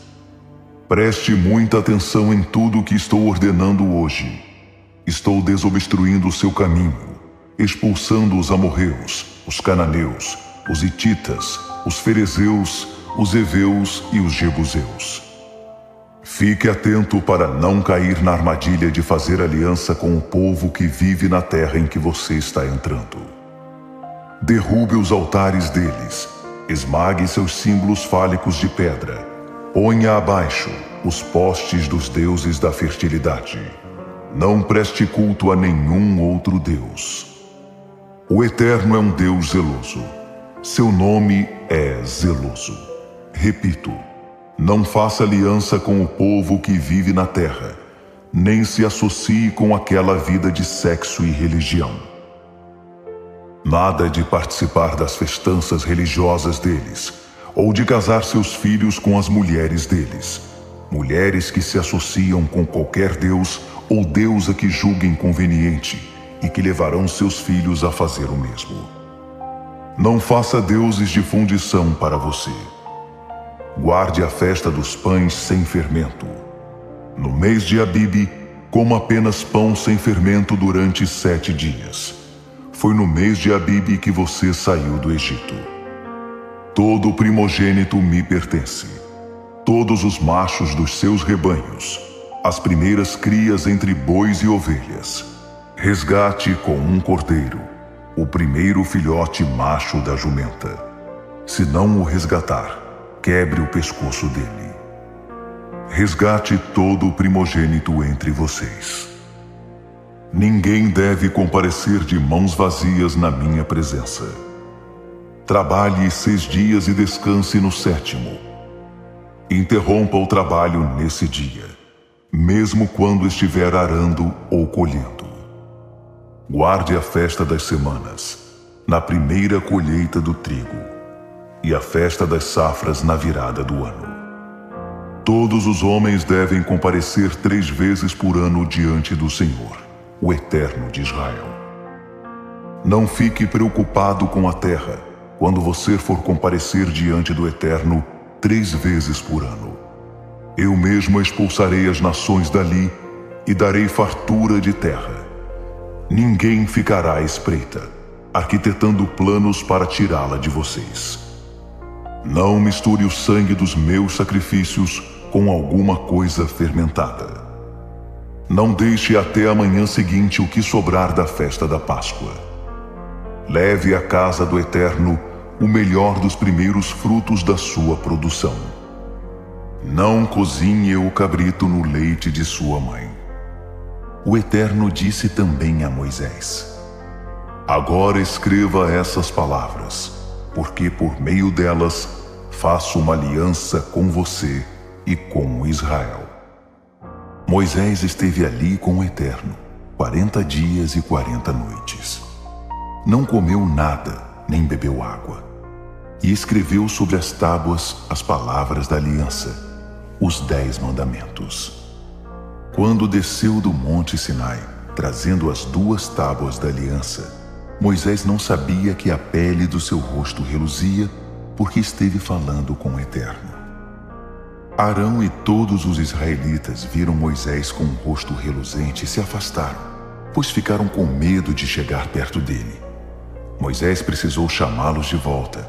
[SPEAKER 1] Preste muita atenção em tudo o que estou ordenando hoje. Estou desobstruindo o seu caminho, expulsando os amorreus, os cananeus, os hititas, os ferezeus, os heveus e os jebuseus. Fique atento para não cair na armadilha de fazer aliança com o povo que vive na terra em que você está entrando. Derrube os altares deles, esmague seus símbolos fálicos de pedra, ponha abaixo os postes dos deuses da fertilidade. Não preste culto a nenhum outro Deus. O Eterno é um Deus zeloso. Seu nome é zeloso. Repito, não faça aliança com o povo que vive na terra, nem se associe com aquela vida de sexo e religião. Nada de participar das festanças religiosas deles, ou de casar seus filhos com as mulheres deles. Mulheres que se associam com qualquer deus ou deusa que julguem conveniente e que levarão seus filhos a fazer o mesmo. Não faça deuses de fundição para você. Guarde a festa dos pães sem fermento. No mês de Abibe, coma apenas pão sem fermento durante 7 dias. Foi no mês de Abibe que você saiu do Egito. Todo primogênito me pertence. Todos os machos dos seus rebanhos, as primeiras crias entre bois e ovelhas. Resgate com um cordeiro, o primeiro filhote macho da jumenta. Se não o resgatar, quebre o pescoço dele. Resgate todo o primogênito entre vocês. Ninguém deve comparecer de mãos vazias na minha presença. Trabalhe 6 dias e descanse no 7º. Interrompa o trabalho nesse dia, mesmo quando estiver arando ou colhendo. Guarde a festa das semanas, na primeira colheita do trigo, e a festa das safras na virada do ano. Todos os homens devem comparecer 3 vezes por ano diante do Senhor, o Eterno de Israel. Não fique preocupado com a terra quando você for comparecer diante do Eterno 3 vezes por ano. Eu mesmo expulsarei as nações dali e darei fartura de terra. Ninguém ficará à espreita, arquitetando planos para tirá-la de vocês. Não misture o sangue dos meus sacrifícios com alguma coisa fermentada. Não deixe até a manhã seguinte o que sobrar da festa da Páscoa. Leve à casa do Eterno o melhor dos primeiros frutos da sua produção. Não cozinhe o cabrito no leite de sua mãe. O Eterno disse também a Moisés: Agora escreva essas palavras, porque por meio delas faço uma aliança com você e com Israel. Moisés esteve ali com o Eterno 40 dias e 40 noites. Não comeu nada, nem bebeu água. E escreveu sobre as tábuas as palavras da aliança, os 10 mandamentos. Quando desceu do monte Sinai, trazendo as 2 tábuas da aliança, Moisés não sabia que a pele do seu rosto reluzia, porque esteve falando com o Eterno. Arão e todos os israelitas viram Moisés com o rosto reluzente e se afastaram, pois ficaram com medo de chegar perto dele. Moisés precisou chamá-los de volta.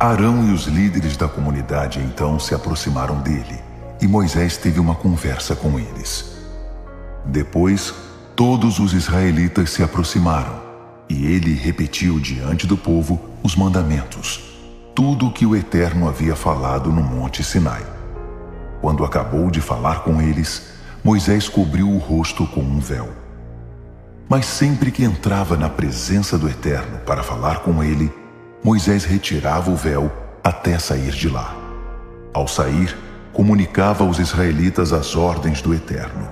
[SPEAKER 1] Arão e os líderes da comunidade então se aproximaram dele, e Moisés teve uma conversa com eles. Depois, todos os israelitas se aproximaram, e ele repetiu diante do povo os mandamentos, tudo o que o Eterno havia falado no Monte Sinai. Quando acabou de falar com eles, Moisés cobriu o rosto com um véu. Mas sempre que entrava na presença do Eterno para falar com ele, Moisés retirava o véu até sair de lá. Ao sair, comunicava aos israelitas as ordens do Eterno.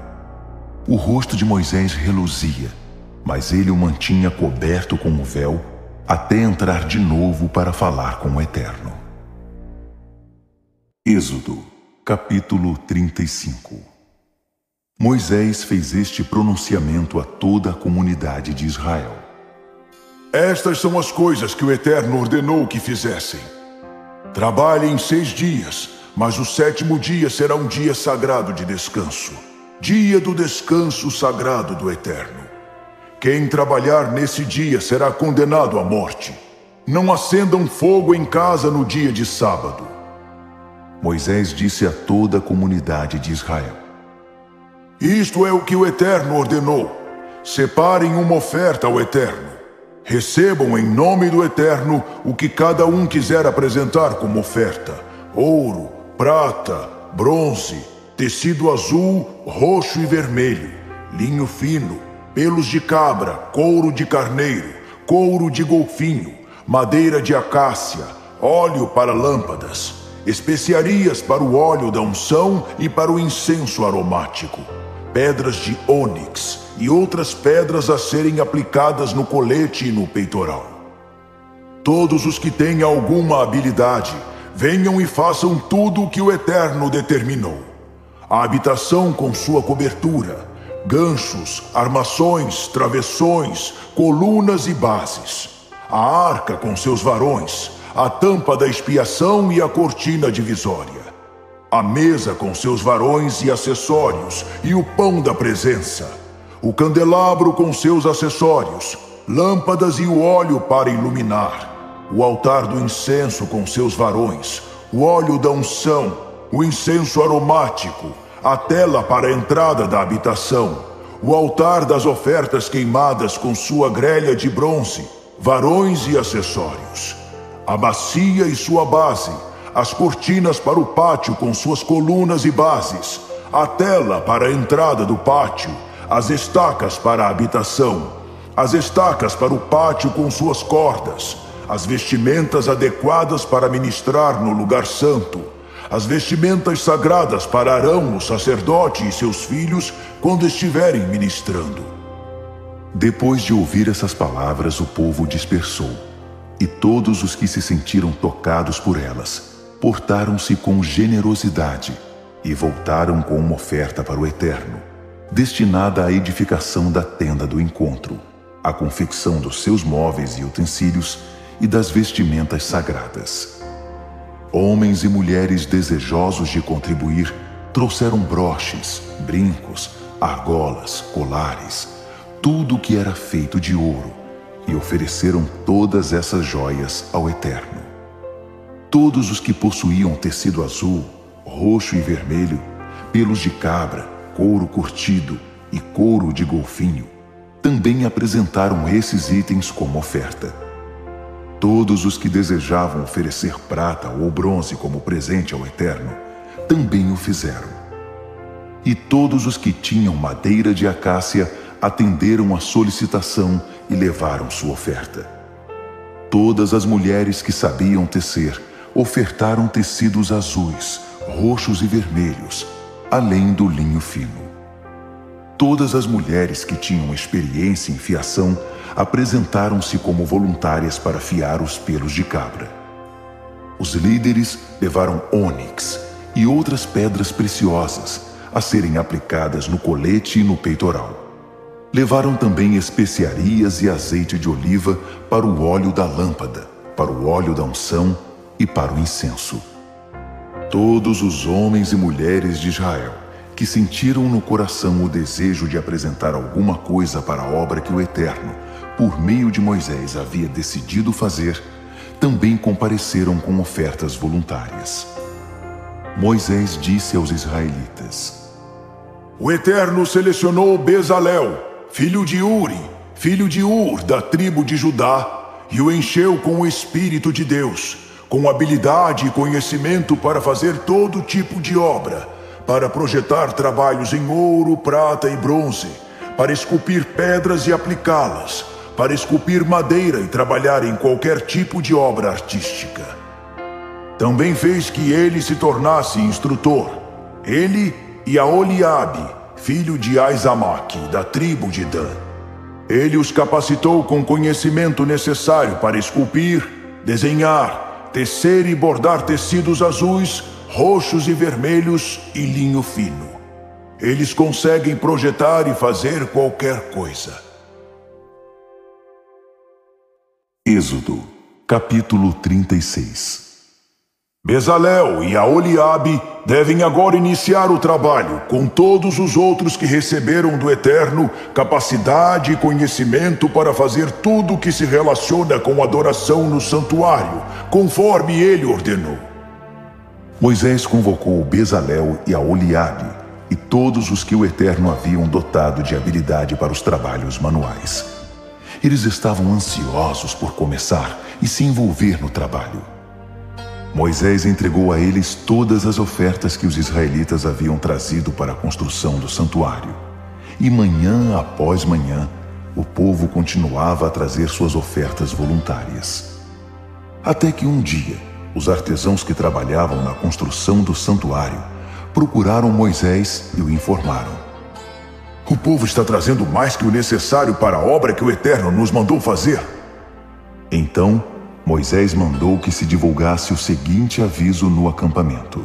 [SPEAKER 1] O rosto de Moisés reluzia, mas ele o mantinha coberto com o véu até entrar de novo para falar com o Eterno. Êxodo, capítulo 35. Moisés fez este pronunciamento a toda a comunidade de Israel.
[SPEAKER 2] Estas são as coisas que o Eterno ordenou que fizessem. Trabalhem 6 dias, mas o 7º dia será um dia sagrado de descanso. Dia do descanso sagrado do Eterno. Quem trabalhar nesse dia será condenado à morte. Não acendam fogo em casa no dia de sábado.
[SPEAKER 1] Moisés disse a toda a comunidade de Israel:
[SPEAKER 2] Isto é o que o Eterno ordenou. Separem uma oferta ao Eterno. Recebam em nome do Eterno o que cada um quiser apresentar como oferta: ouro, prata, bronze, tecido azul, roxo e vermelho, linho fino, pelos de cabra, couro de carneiro, couro de golfinho, madeira de acácia, óleo para lâmpadas, especiarias para o óleo da unção e para o incenso aromático, pedras de ônix e outras pedras a serem aplicadas no colete e no peitoral. Todos os que têm alguma habilidade, venham e façam tudo o que o Eterno determinou: a habitação com sua cobertura, ganchos, armações, travessões, colunas e bases, a arca com seus varões, a tampa da expiação e a cortina divisória, a mesa com seus varões e acessórios e o pão da presença, o candelabro com seus acessórios, lâmpadas e o óleo para iluminar, o altar do incenso com seus varões, o óleo da unção, o incenso aromático, a tela para a entrada da habitação, o altar das ofertas queimadas com sua grelha de bronze, varões e acessórios, a bacia e sua base, as cortinas para o pátio com suas colunas e bases, a tela para a entrada do pátio, as estacas para a habitação, as estacas para o pátio com suas cordas, as vestimentas adequadas para ministrar no lugar santo, as vestimentas sagradas para Arão, o sacerdote, e seus filhos, quando estiverem ministrando.
[SPEAKER 1] Depois de ouvir essas palavras, o povo dispersou, e todos os que se sentiram tocados por elas portaram-se com generosidade e voltaram com uma oferta para o Eterno, destinada à edificação da tenda do encontro, à confecção dos seus móveis e utensílios e das vestimentas sagradas. Homens e mulheres desejosos de contribuir trouxeram broches, brincos, argolas, colares, tudo o que era feito de ouro, e ofereceram todas essas joias ao Eterno. Todos os que possuíam tecido azul, roxo e vermelho, pelos de cabra, couro curtido e couro de golfinho, também apresentaram esses itens como oferta. Todos os que desejavam oferecer prata ou bronze como presente ao Eterno, também o fizeram. E todos os que tinham madeira de acácia atenderam à solicitação e levaram sua oferta. Todas as mulheres que sabiam tecer ofertaram tecidos azuis, roxos e vermelhos, além do linho fino. Todas as mulheres que tinham experiência em fiação apresentaram-se como voluntárias para fiar os pelos de cabra. Os líderes levaram ônix e outras pedras preciosas a serem aplicadas no colete e no peitoral. Levaram também especiarias e azeite de oliva para o óleo da lâmpada, para o óleo da unção e para o incenso. Todos os homens e mulheres de Israel que sentiram no coração o desejo de apresentar alguma coisa para a obra que o Eterno, por meio de Moisés, havia decidido fazer, também compareceram com ofertas voluntárias. Moisés disse aos israelitas:
[SPEAKER 2] O Eterno selecionou Bezalel, filho de Uri, filho de Ur, da tribo de Judá, e o encheu com o Espírito de Deus, com habilidade e conhecimento para fazer todo tipo de obra, para projetar trabalhos em ouro, prata e bronze, para esculpir pedras e aplicá-las, para esculpir madeira e trabalhar em qualquer tipo de obra artística. Também fez que ele se tornasse instrutor, ele e Aholiabe, filho de Aizamaque, da tribo de Dan. Ele os capacitou com conhecimento necessário para esculpir, desenhar, tecer e bordar tecidos azuis, roxos e vermelhos e linho fino. Eles conseguem projetar e fazer qualquer coisa.
[SPEAKER 1] Êxodo, capítulo 36.
[SPEAKER 2] Bezalel e Aholiabe devem agora iniciar o trabalho com todos os outros que receberam do Eterno capacidade e conhecimento para fazer tudo o que se relaciona com adoração no santuário, conforme ele ordenou.
[SPEAKER 1] Moisés convocou Bezalel e Aholiabe e todos os que o Eterno haviam dotado de habilidade para os trabalhos manuais. Eles estavam ansiosos por começar e se envolver no trabalho. Moisés entregou a eles todas as ofertas que os israelitas haviam trazido para a construção do santuário. E manhã após manhã, o povo continuava a trazer suas ofertas voluntárias. Até que um dia, os artesãos que trabalhavam na construção do santuário procuraram Moisés e o informaram:
[SPEAKER 2] "O povo está trazendo mais que o necessário para a obra que o Eterno nos mandou fazer."
[SPEAKER 1] Então, Moisés mandou que se divulgasse o seguinte aviso no acampamento: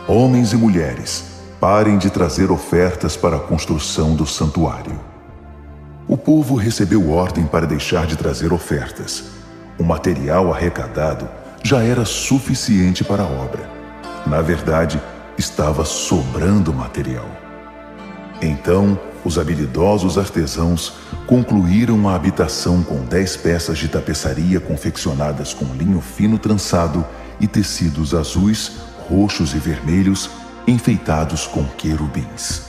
[SPEAKER 1] "Homens e mulheres, parem de trazer ofertas para a construção do santuário." O povo recebeu ordem para deixar de trazer ofertas. O material arrecadado já era suficiente para a obra. Na verdade, estava sobrando material. Então, os habilidosos artesãos concluíram a habitação com 10 peças de tapeçaria confeccionadas com linho fino trançado e tecidos azuis, roxos e vermelhos enfeitados com querubins.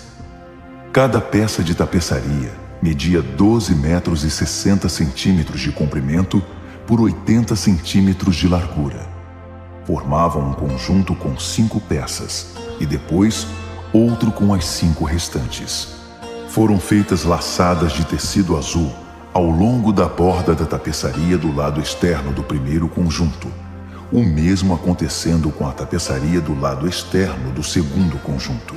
[SPEAKER 1] Cada peça de tapeçaria media 12 metros e 60 centímetros de comprimento por 80 centímetros de largura. Formavam um conjunto com 5 peças e depois outro com as 5 restantes. Foram feitas laçadas de tecido azul ao longo da borda da tapeçaria do lado externo do primeiro conjunto, o mesmo acontecendo com a tapeçaria do lado externo do segundo conjunto.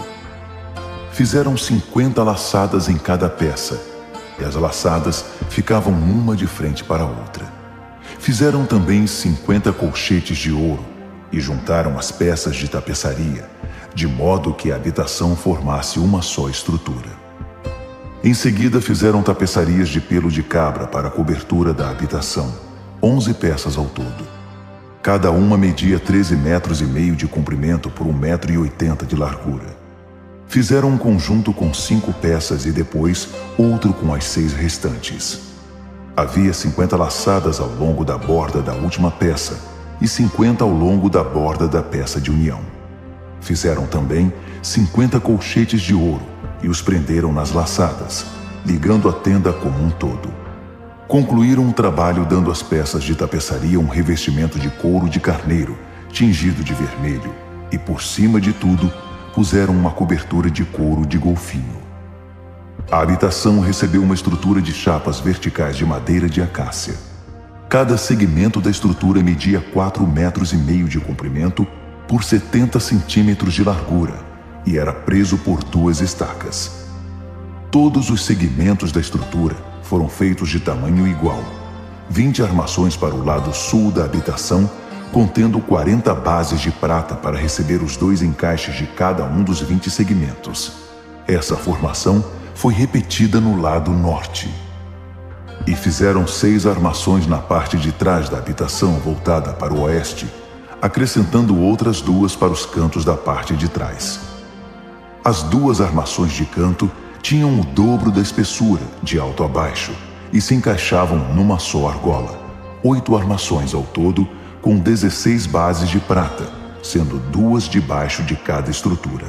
[SPEAKER 1] Fizeram 50 laçadas em cada peça, e as laçadas ficavam uma de frente para a outra. Fizeram também 50 colchetes de ouro e juntaram as peças de tapeçaria, de modo que a habitação formasse uma só estrutura. Em seguida fizeram tapeçarias de pelo de cabra para a cobertura da habitação, 11 peças ao todo. Cada uma media 13,5 metros de comprimento por 1,80 metro de largura. Fizeram um conjunto com 5 peças e depois outro com as 6 restantes. Havia 50 laçadas ao longo da borda da última peça e 50 ao longo da borda da peça de união. Fizeram também 50 colchetes de ouro e os prenderam nas laçadas, ligando a tenda como um todo. Concluíram o trabalho dando às peças de tapeçaria um revestimento de couro de carneiro, tingido de vermelho, e por cima de tudo, puseram uma cobertura de couro de golfinho. A habitação recebeu uma estrutura de chapas verticais de madeira de acácia. Cada segmento da estrutura media 4,5 metros de comprimento por 70 centímetros de largura e era preso por 2 estacas. Todos os segmentos da estrutura foram feitos de tamanho igual. 20 armações para o lado sul da habitação, contendo 40 bases de prata para receber os 2 encaixes de cada um dos 20 segmentos. Essa formação foi repetida no lado norte. E fizeram 6 armações na parte de trás da habitação voltada para o oeste, acrescentando outras 2 para os cantos da parte de trás. As 2 armações de canto tinham o dobro da espessura, de alto a baixo, e se encaixavam numa só argola. 8 armações ao todo, com 16 bases de prata, sendo 2 debaixo de cada estrutura.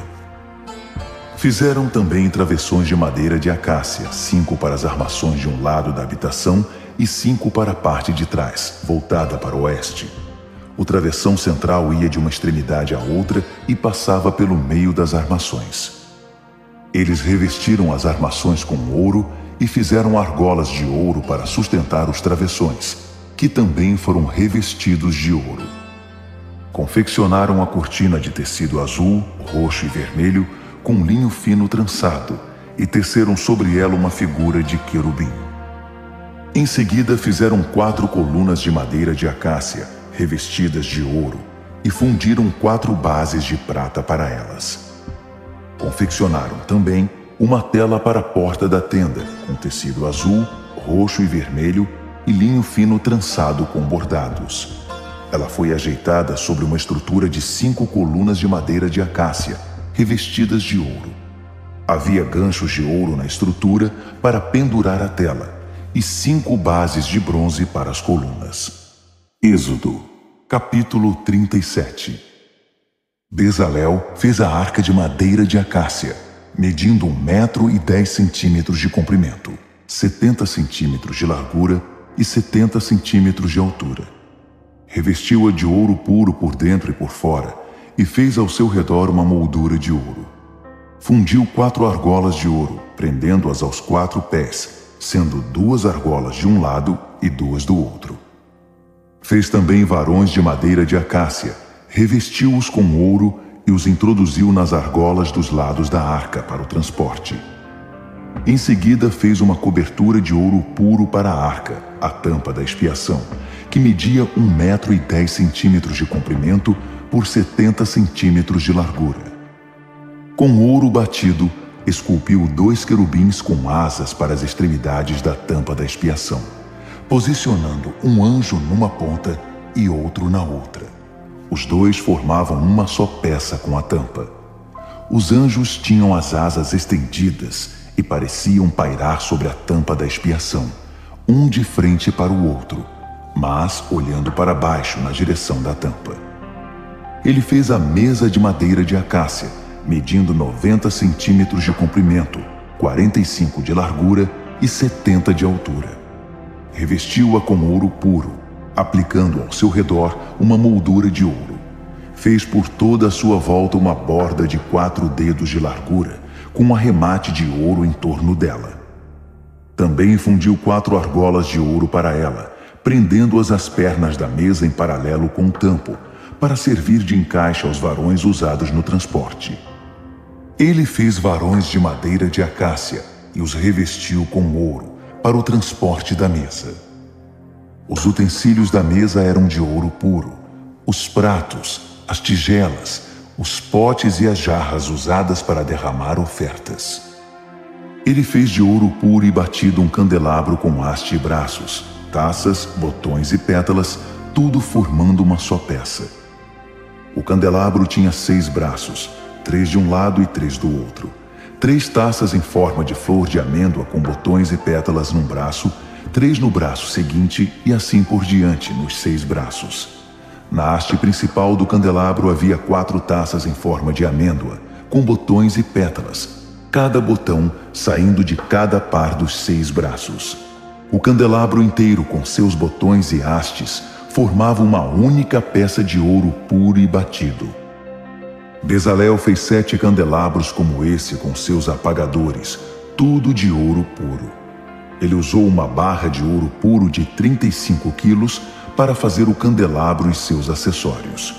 [SPEAKER 1] Fizeram também travessões de madeira de acácia, 5 para as armações de um lado da habitação e 5 para a parte de trás, voltada para o oeste. O travessão central ia de uma extremidade à outra e passava pelo meio das armações. Eles revestiram as armações com ouro e fizeram argolas de ouro para sustentar os travessões, que também foram revestidos de ouro. Confeccionaram a cortina de tecido azul, roxo e vermelho com linho fino trançado e teceram sobre ela uma figura de querubim. Em seguida fizeram 4 colunas de madeira de acácia, revestidas de ouro, e fundiram 4 bases de prata para elas. Confeccionaram também uma tela para a porta da tenda, com tecido azul, roxo e vermelho e linho fino trançado com bordados. Ela foi ajeitada sobre uma estrutura de 5 colunas de madeira de acácia, revestidas de ouro. Havia ganchos de ouro na estrutura para pendurar a tela e 5 bases de bronze para as colunas. Êxodo, capítulo 37. Bezalel fez a arca de madeira de acácia, medindo 1,10 metro de comprimento. 70 centímetros de largura e 70 centímetros de altura. Revestiu-a de ouro puro por dentro e por fora e fez ao seu redor uma moldura de ouro. Fundiu 4 argolas de ouro, prendendo-as aos 4 pés, sendo 2 argolas de um lado e 2 do outro. Fez também varões de madeira de acácia, revestiu-os com ouro e os introduziu nas argolas dos lados da arca para o transporte. Em seguida fez uma cobertura de ouro puro para a arca, a tampa da expiação, que media 1,10 m de comprimento por 70 centímetros de largura. Com ouro batido, esculpiu 2 querubins com asas para as extremidades da tampa da expiação, posicionando um anjo numa ponta e outro na outra. Os 2 formavam uma só peça com a tampa. Os anjos tinham as asas estendidas e pareciam pairar sobre a tampa da expiação, um de frente para o outro, mas olhando para baixo na direção da tampa. Ele fez a mesa de madeira de acácia, medindo 90 centímetros de comprimento, 45 de largura e 70 de altura. Revestiu-a com ouro puro, aplicando ao seu redor uma moldura de ouro. Fez por toda a sua volta uma borda de 4 dedos de largura, com um arremate de ouro em torno dela. Também fundiu 4 argolas de ouro para ela, prendendo-as às pernas da mesa em paralelo com o tampo, para servir de encaixe aos varões usados no transporte. Ele fez varões de madeira de acácia e os revestiu com ouro para o transporte da mesa. Os utensílios da mesa eram de ouro puro, os pratos, as tigelas, os potes e as jarras usadas para derramar ofertas. Ele fez de ouro puro e batido um candelabro com haste e braços, taças, botões e pétalas, tudo formando uma só peça. O candelabro tinha 6 braços, 3 de um lado e 3 do outro. 3 taças em forma de flor de amêndoa com botões e pétalas num braço, 3 no braço seguinte e assim por diante nos 6 braços. Na haste principal do candelabro havia 4 taças em forma de amêndoa, com botões e pétalas, cada botão saindo de cada par dos 6 braços. O candelabro inteiro, com seus botões e hastes, formava uma única peça de ouro puro e batido. Bezalel fez 7 candelabros como esse com seus apagadores, tudo de ouro puro. Ele usou uma barra de ouro puro de 35 quilos para fazer o candelabro e seus acessórios.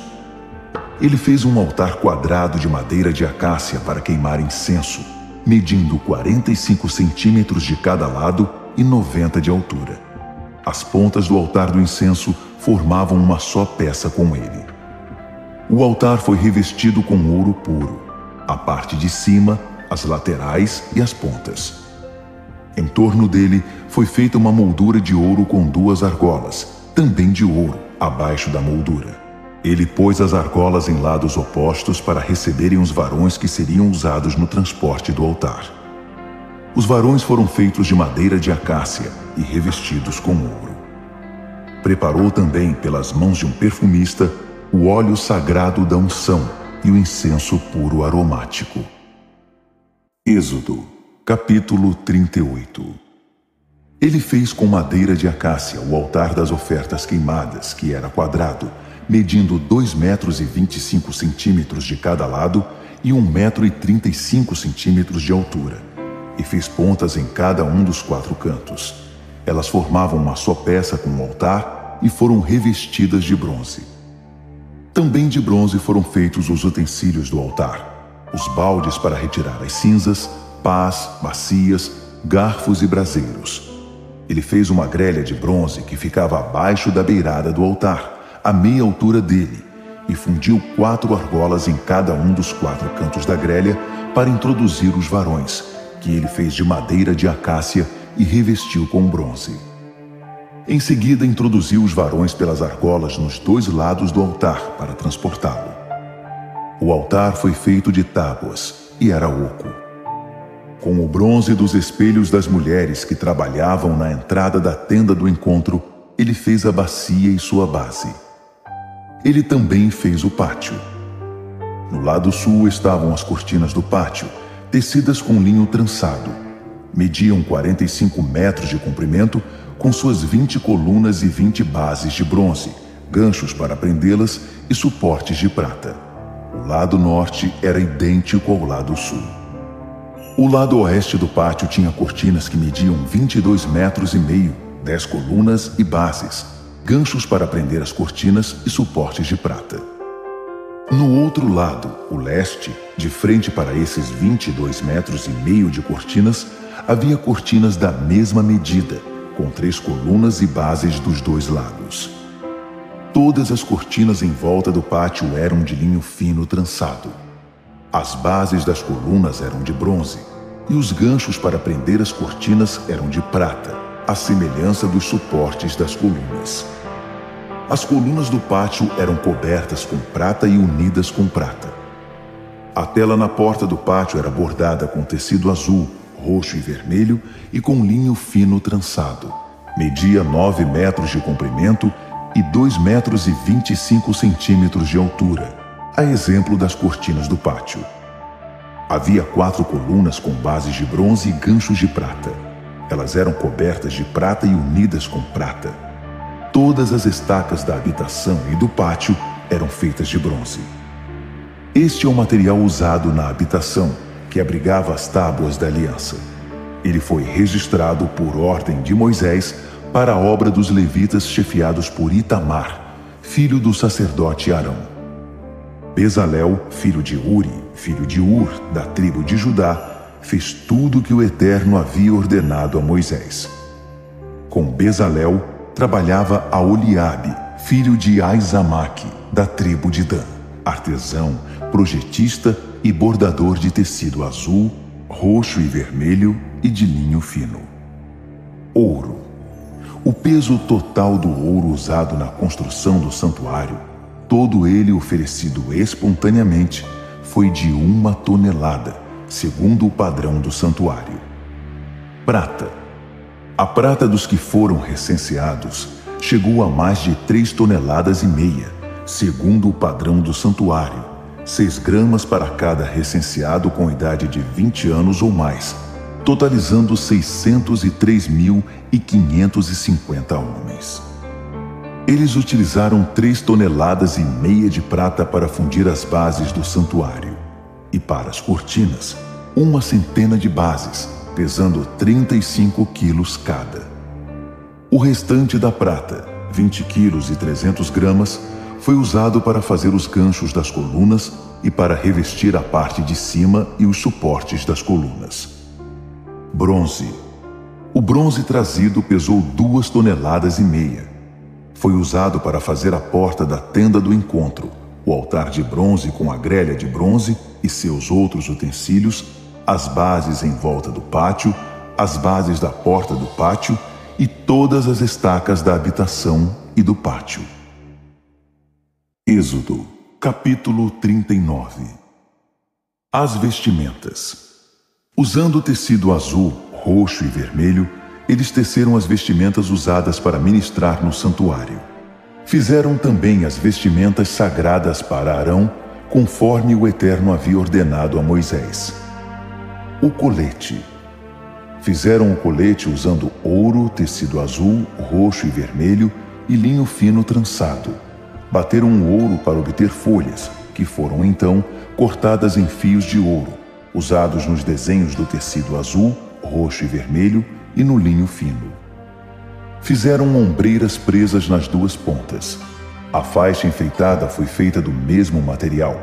[SPEAKER 1] Ele fez um altar quadrado de madeira de acácia para queimar incenso, medindo 45 centímetros de cada lado e 90 de altura. As pontas do altar do incenso formavam uma só peça com ele. O altar foi revestido com ouro puro, a parte de cima, as laterais e as pontas. Em torno dele foi feita uma moldura de ouro com 2 argolas, também de ouro, abaixo da moldura. Ele pôs as argolas em lados opostos para receberem os varões que seriam usados no transporte do altar. Os varões foram feitos de madeira de acácia e revestidos com ouro. Preparou também, pelas mãos de um perfumista, o óleo sagrado da unção e o incenso puro aromático. Êxodo, capítulo 38. Ele fez com madeira de acácia o altar das ofertas queimadas, que era quadrado, medindo 2,25 m de cada lado e 1,35 m de altura, e fez pontas em cada um dos 4 cantos. Elas formavam uma só peça com o altar e foram revestidas de bronze. Também de bronze foram feitos os utensílios do altar, os baldes para retirar as cinzas, pás, bacias, garfos e braseiros. Ele fez uma grelha de bronze que ficava abaixo da beirada do altar, à meia altura dele, e fundiu 4 argolas em cada um dos 4 cantos da grelha para introduzir os varões, que ele fez de madeira de acácia e revestiu com bronze. Em seguida, introduziu os varões pelas argolas nos 2 lados do altar para transportá-lo. O altar foi feito de tábuas e era oco. Com o bronze dos espelhos das mulheres que trabalhavam na entrada da tenda do encontro, ele fez a bacia e sua base. Ele também fez o pátio. No lado sul estavam as cortinas do pátio, tecidas com linho trançado. Mediam 45 metros de comprimento, com suas 20 colunas e 20 bases de bronze, ganchos para prendê-las e suportes de prata. O lado norte era idêntico ao lado sul. O lado oeste do pátio tinha cortinas que mediam 22 metros e meio, 10 colunas e bases, ganchos para prender as cortinas e suportes de prata. No outro lado, o leste, de frente para esses 22 metros e meio de cortinas, havia cortinas da mesma medida, com 3 colunas e bases dos 2 lados. Todas as cortinas em volta do pátio eram de linho fino trançado. As bases das colunas eram de bronze, e os ganchos para prender as cortinas eram de prata, à semelhança dos suportes das colunas. As colunas do pátio eram cobertas com prata e unidas com prata. A tela na porta do pátio era bordada com tecido azul, roxo e vermelho e com linho fino trançado. Media 9 metros de comprimento e 2 metros e 25 centímetros de altura, a exemplo das cortinas do pátio. Havia 4 colunas com bases de bronze e ganchos de prata. Elas eram cobertas de prata e unidas com prata. Todas as estacas da habitação e do pátio eram feitas de bronze. Este é o material usado na habitação, que abrigava as tábuas da aliança. Ele foi registrado por ordem de Moisés para a obra dos levitas chefiados por Itamar, filho do sacerdote Arão. Bezalel, filho de Uri, filho de Ur, da tribo de Judá, fez tudo o que o Eterno havia ordenado a Moisés. Com Bezalel trabalhava Aholiabe, filho de Aizamaque, da tribo de Dan, artesão, projetista e bordador de tecido azul, roxo e vermelho e de linho fino. Ouro. O peso total do ouro usado na construção do santuário, todo ele oferecido espontaneamente, foi de 1 tonelada, segundo o padrão do santuário. Prata. A prata dos que foram recenseados chegou a mais de 3,5 toneladas, segundo o padrão do santuário, 6 gramas para cada recenseado com idade de 20 anos ou mais, totalizando 603.550 homens. Eles utilizaram 3,5 toneladas de prata para fundir as bases do santuário, e para as cortinas, 100 de bases, pesando 35 quilos cada. O restante da prata, 20 quilos e 300 gramas, foi usado para fazer os ganchos das colunas e para revestir a parte de cima e os suportes das colunas. Bronze. O bronze trazido pesou 2,5 toneladas. Foi usado para fazer a porta da tenda do encontro, o altar de bronze com a grelha de bronze e seus outros utensílios, as bases em volta do pátio, as bases da porta do pátio e todas as estacas da habitação e do pátio. Êxodo, capítulo 39. As vestimentas. Usando tecido azul, roxo e vermelho, eles teceram as vestimentas usadas para ministrar no santuário. Fizeram também as vestimentas sagradas para Arão, conforme o Eterno havia ordenado a Moisés. O colete. Fizeram o colete usando ouro, tecido azul, roxo e vermelho e linho fino trançado. Bateram o ouro para obter folhas, que foram então cortadas em fios de ouro, usados nos desenhos do tecido azul, roxo e vermelho e no linho fino. Fizeram ombreiras presas nas 2 pontas. A faixa enfeitada foi feita do mesmo material,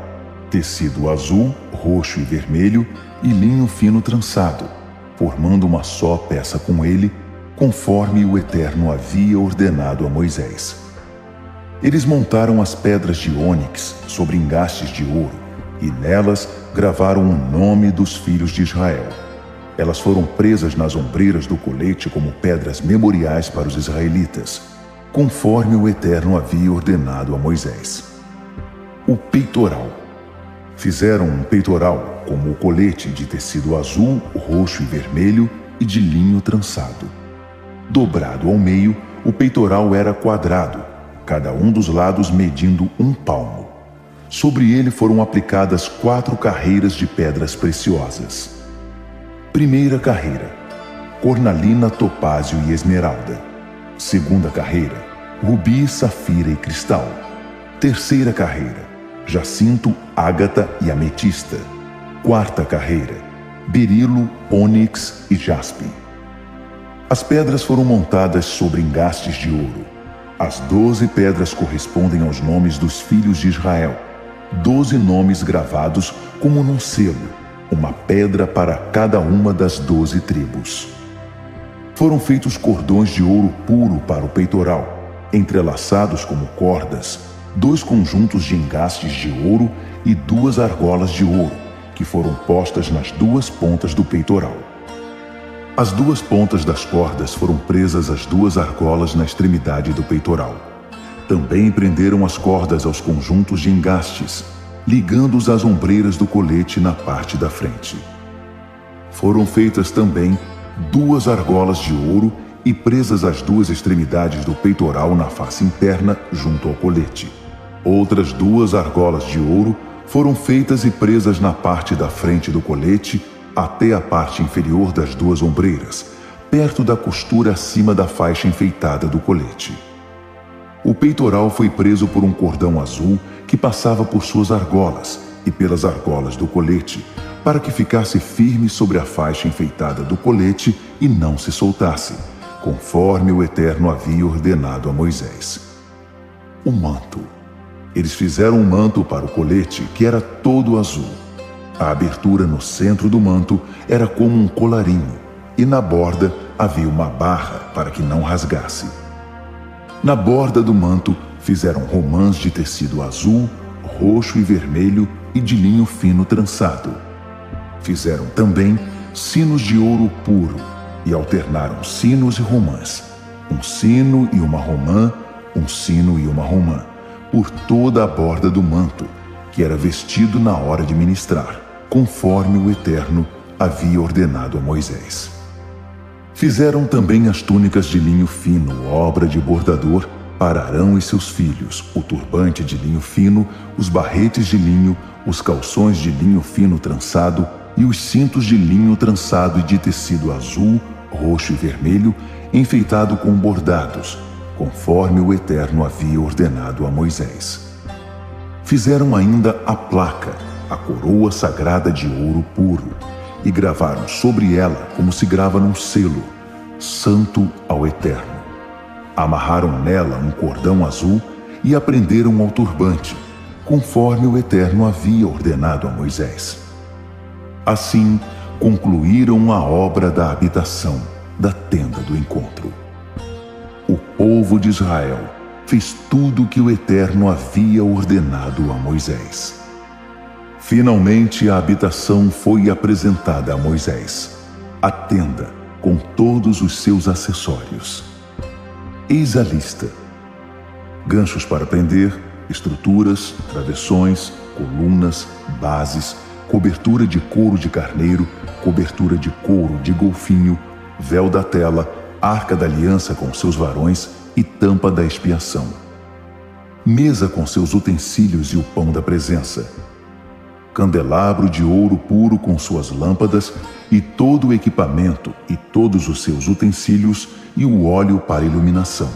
[SPEAKER 1] tecido azul, roxo e vermelho e linho fino trançado, formando uma só peça com ele, conforme o Eterno havia ordenado a Moisés. Eles montaram as pedras de ônix sobre engastes de ouro, e nelas gravaram o nome dos filhos de Israel. Elas foram presas nas ombreiras do colete como pedras memoriais para os israelitas, conforme o Eterno havia ordenado a Moisés. O peitoral. Fizeram um peitoral como o colete de tecido azul, roxo e vermelho e de linho trançado. Dobrado ao meio, o peitoral era quadrado, cada um dos lados medindo 1 palmo. Sobre ele foram aplicadas 4 carreiras de pedras preciosas. Primeira carreira. cornalina, topázio e esmeralda. Segunda carreira, rubi, safira e cristal. Terceira carreira, jacinto, ágata e ametista. Quarta carreira, berilo, ônix e jaspe. As pedras foram montadas sobre engastes de ouro. As 12 pedras correspondem aos nomes dos filhos de Israel. 12 nomes gravados como num selo, uma pedra para cada uma das 12 tribos. Foram feitos cordões de ouro puro para o peitoral, entrelaçados como cordas, 2 conjuntos de engastes de ouro e 2 argolas de ouro, que foram postas nas 2 pontas do peitoral. As 2 pontas das cordas foram presas às 2 argolas na extremidade do peitoral. Também prenderam as cordas aos conjuntos de engastes, ligando-os às ombreiras do colete na parte da frente. Foram feitas também 2 argolas de ouro e presas às 2 extremidades do peitoral na face interna, junto ao colete. Outras 2 argolas de ouro foram feitas e presas na parte da frente do colete, até a parte inferior das 2 ombreiras, perto da costura acima da faixa enfeitada do colete. O peitoral foi preso por um cordão azul que passava por suas argolas e pelas argolas do colete, para que ficasse firme sobre a faixa enfeitada do colete e não se soltasse, conforme o Eterno havia ordenado a Moisés. O manto. Eles fizeram um manto para o colete que era todo azul. A abertura no centro do manto era como um colarinho, e na borda havia uma barra para que não rasgasse. Na borda do manto fizeram romãs de tecido azul, roxo e vermelho e de linho fino trançado. Fizeram também sinos de ouro puro e alternaram sinos e romãs, um sino e uma romã, um sino e uma romã, por toda a borda do manto, que era vestido na hora de ministrar, conforme o Eterno havia ordenado a Moisés. Fizeram também as túnicas de linho fino, obra de bordador, para Arão e seus filhos, o turbante de linho fino, os barretes de linho, os calções de linho fino trançado e os cintos de linho trançado e de tecido azul, roxo e vermelho, enfeitado com bordados, conforme o Eterno havia ordenado a Moisés. Fizeram ainda a placa, a coroa sagrada de ouro puro, e gravaram sobre ela como se grava num selo, Santo ao Eterno. Amarraram nela um cordão azul e a prenderam ao turbante, conforme o Eterno havia ordenado a Moisés. Assim, concluíram a obra da habitação, da tenda do encontro. O povo de Israel fez tudo o que o Eterno havia ordenado a Moisés. Finalmente a habitação foi apresentada a Moisés, a tenda com todos os seus acessórios. Eis a lista: ganchos para prender, estruturas, travessões, colunas, bases, cobertura de couro de carneiro, cobertura de couro de golfinho, véu da tela, arca da aliança com seus varões e tampa da expiação. Mesa com seus utensílios e o pão da presença. Candelabro de ouro puro com suas lâmpadas e todo o equipamento e todos os seus utensílios e o óleo para iluminação.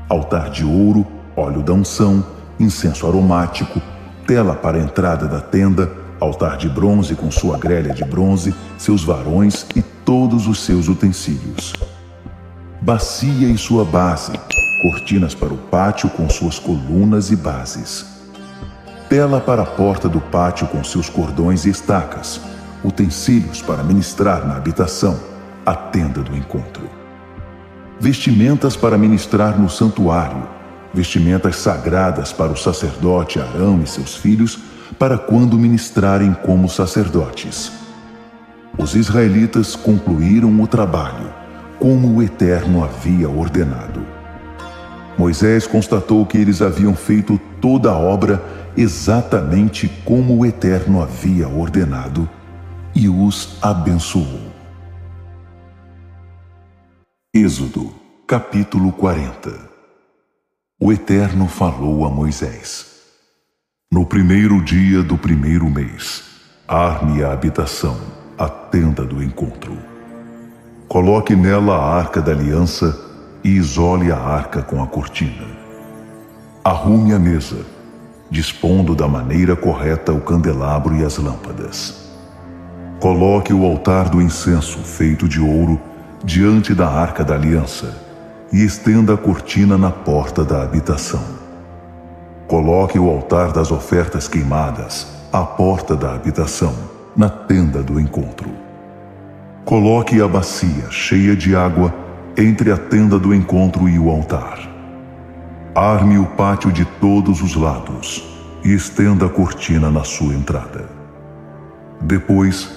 [SPEAKER 1] Altar de ouro, óleo da unção, incenso aromático, tela para a entrada da tenda, altar de bronze com sua grelha de bronze, seus varões e todos os seus utensílios. Bacia e sua base, cortinas para o pátio com suas colunas e bases. Tela para a porta do pátio com seus cordões e estacas, utensílios para ministrar na habitação, a tenda do encontro. Vestimentas para ministrar no santuário, vestimentas sagradas para o sacerdote Arão e seus filhos, para quando ministrarem como sacerdotes. Os israelitas concluíram o trabalho, como o Eterno havia ordenado. Moisés constatou que eles haviam feito toda a obra exatamente como o Eterno havia ordenado e os abençoou. Êxodo, capítulo 40. O Eterno falou a Moisés: no primeiro dia do primeiro mês, arme a habitação, a tenda do encontro. Coloque nela a arca da aliança e isole a arca com a cortina. Arrume a mesa, dispondo da maneira correta o candelabro e as lâmpadas. Coloque o altar do incenso feito de ouro diante da arca da aliança e estenda a cortina na porta da habitação. Coloque o altar das ofertas queimadas à porta da habitação, na tenda do encontro. Coloque a bacia cheia de água entre a tenda do encontro e o altar. Arme o pátio de todos os lados e estenda a cortina na sua entrada. Depois,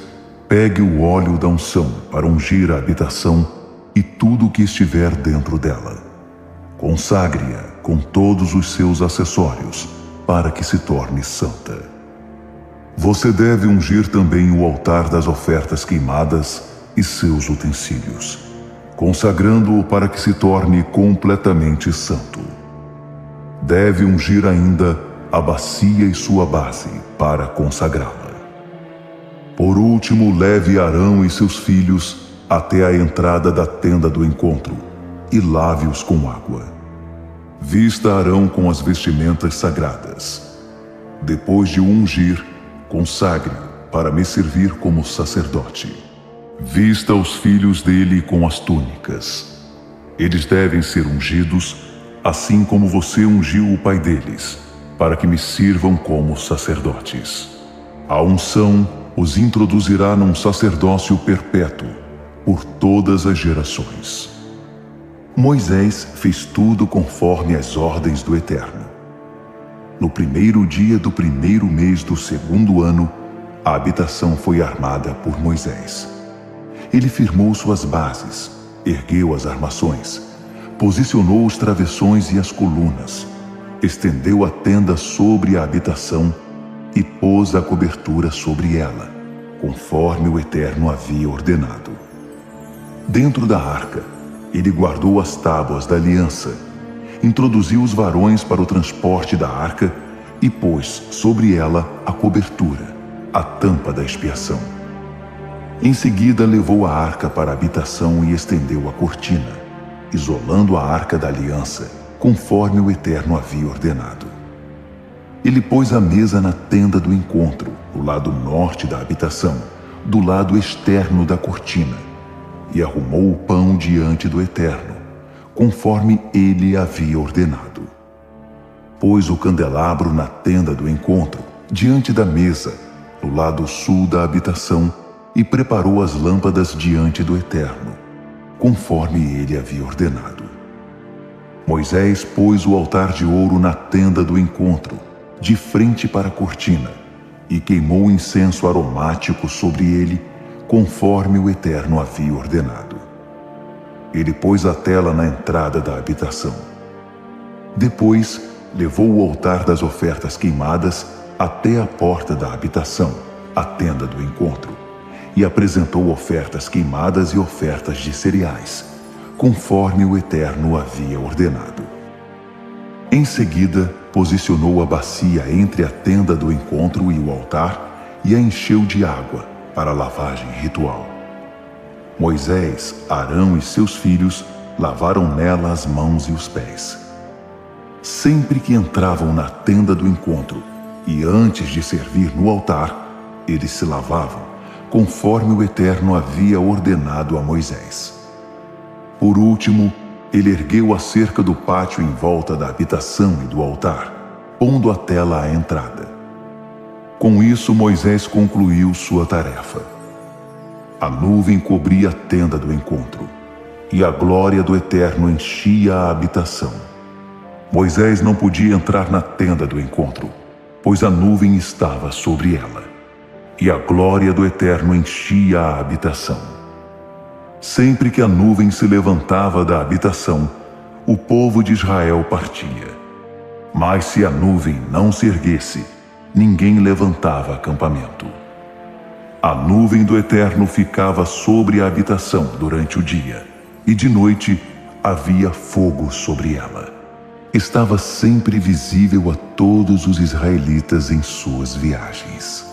[SPEAKER 1] pegue o óleo da unção para ungir a habitação e tudo o que estiver dentro dela. Consagre-a com todos os seus acessórios para que se torne santa. Você deve ungir também o altar das ofertas queimadas e seus utensílios, consagrando-o para que se torne completamente santo. Deve ungir ainda a bacia e sua base para consagrá-la. Por último, leve Arão e seus filhos até a entrada da tenda do encontro e lave-os com água. Vista Arão com as vestimentas sagradas. Depois de o ungir, consagre-o para me servir como sacerdote. Vista os filhos dele com as túnicas. Eles devem ser ungidos, assim como você ungiu o pai deles, para que me sirvam como sacerdotes. A unção os introduzirá num sacerdócio perpétuo, por todas as gerações. Moisés fez tudo conforme as ordens do Eterno. No primeiro dia do primeiro mês do segundo ano, a habitação foi armada por Moisés. Ele firmou suas bases, ergueu as armações, posicionou os travessões e as colunas, estendeu a tenda sobre a habitação e pôs a cobertura sobre ela, conforme o Eterno havia ordenado. Dentro da arca, ele guardou as tábuas da aliança, introduziu os varões para o transporte da arca e pôs sobre ela a cobertura, a tampa da expiação. Em seguida, levou a arca para a habitação e estendeu a cortina, isolando a arca da aliança, conforme o Eterno havia ordenado. Ele pôs a mesa na tenda do encontro, do lado norte da habitação, do lado externo da cortina, e arrumou o pão diante do Eterno, conforme ele havia ordenado. Pôs o candelabro na tenda do encontro, diante da mesa, do lado sul da habitação, e preparou as lâmpadas diante do Eterno, conforme ele havia ordenado. Moisés pôs o altar de ouro na tenda do encontro, de frente para a cortina, e queimou incenso aromático sobre ele, conforme o Eterno havia ordenado. Ele pôs a tela na entrada da habitação. Depois, levou o altar das ofertas queimadas até a porta da habitação, a tenda do encontro, e apresentou ofertas queimadas e ofertas de cereais, conforme o Eterno havia ordenado. Em seguida, posicionou a bacia entre a tenda do encontro e o altar e a encheu de água para a lavagem ritual. Moisés, Arão e seus filhos lavaram nela as mãos e os pés. Sempre que entravam na tenda do encontro e antes de servir no altar, eles se lavavam, conforme o Eterno havia ordenado a Moisés. Por último, ele ergueu a cerca do pátio em volta da habitação e do altar, pondo a tela à entrada. Com isso, Moisés concluiu sua tarefa. A nuvem cobria a tenda do encontro, e a glória do Eterno enchia a habitação. Moisés não podia entrar na tenda do encontro, pois a nuvem estava sobre ela, e a glória do Eterno enchia a habitação. Sempre que a nuvem se levantava da habitação, o povo de Israel partia. Mas se a nuvem não se erguesse, ninguém levantava acampamento. A nuvem do Eterno ficava sobre a habitação durante o dia, e de noite havia fogo sobre ela. Estava sempre visível a todos os israelitas em suas viagens.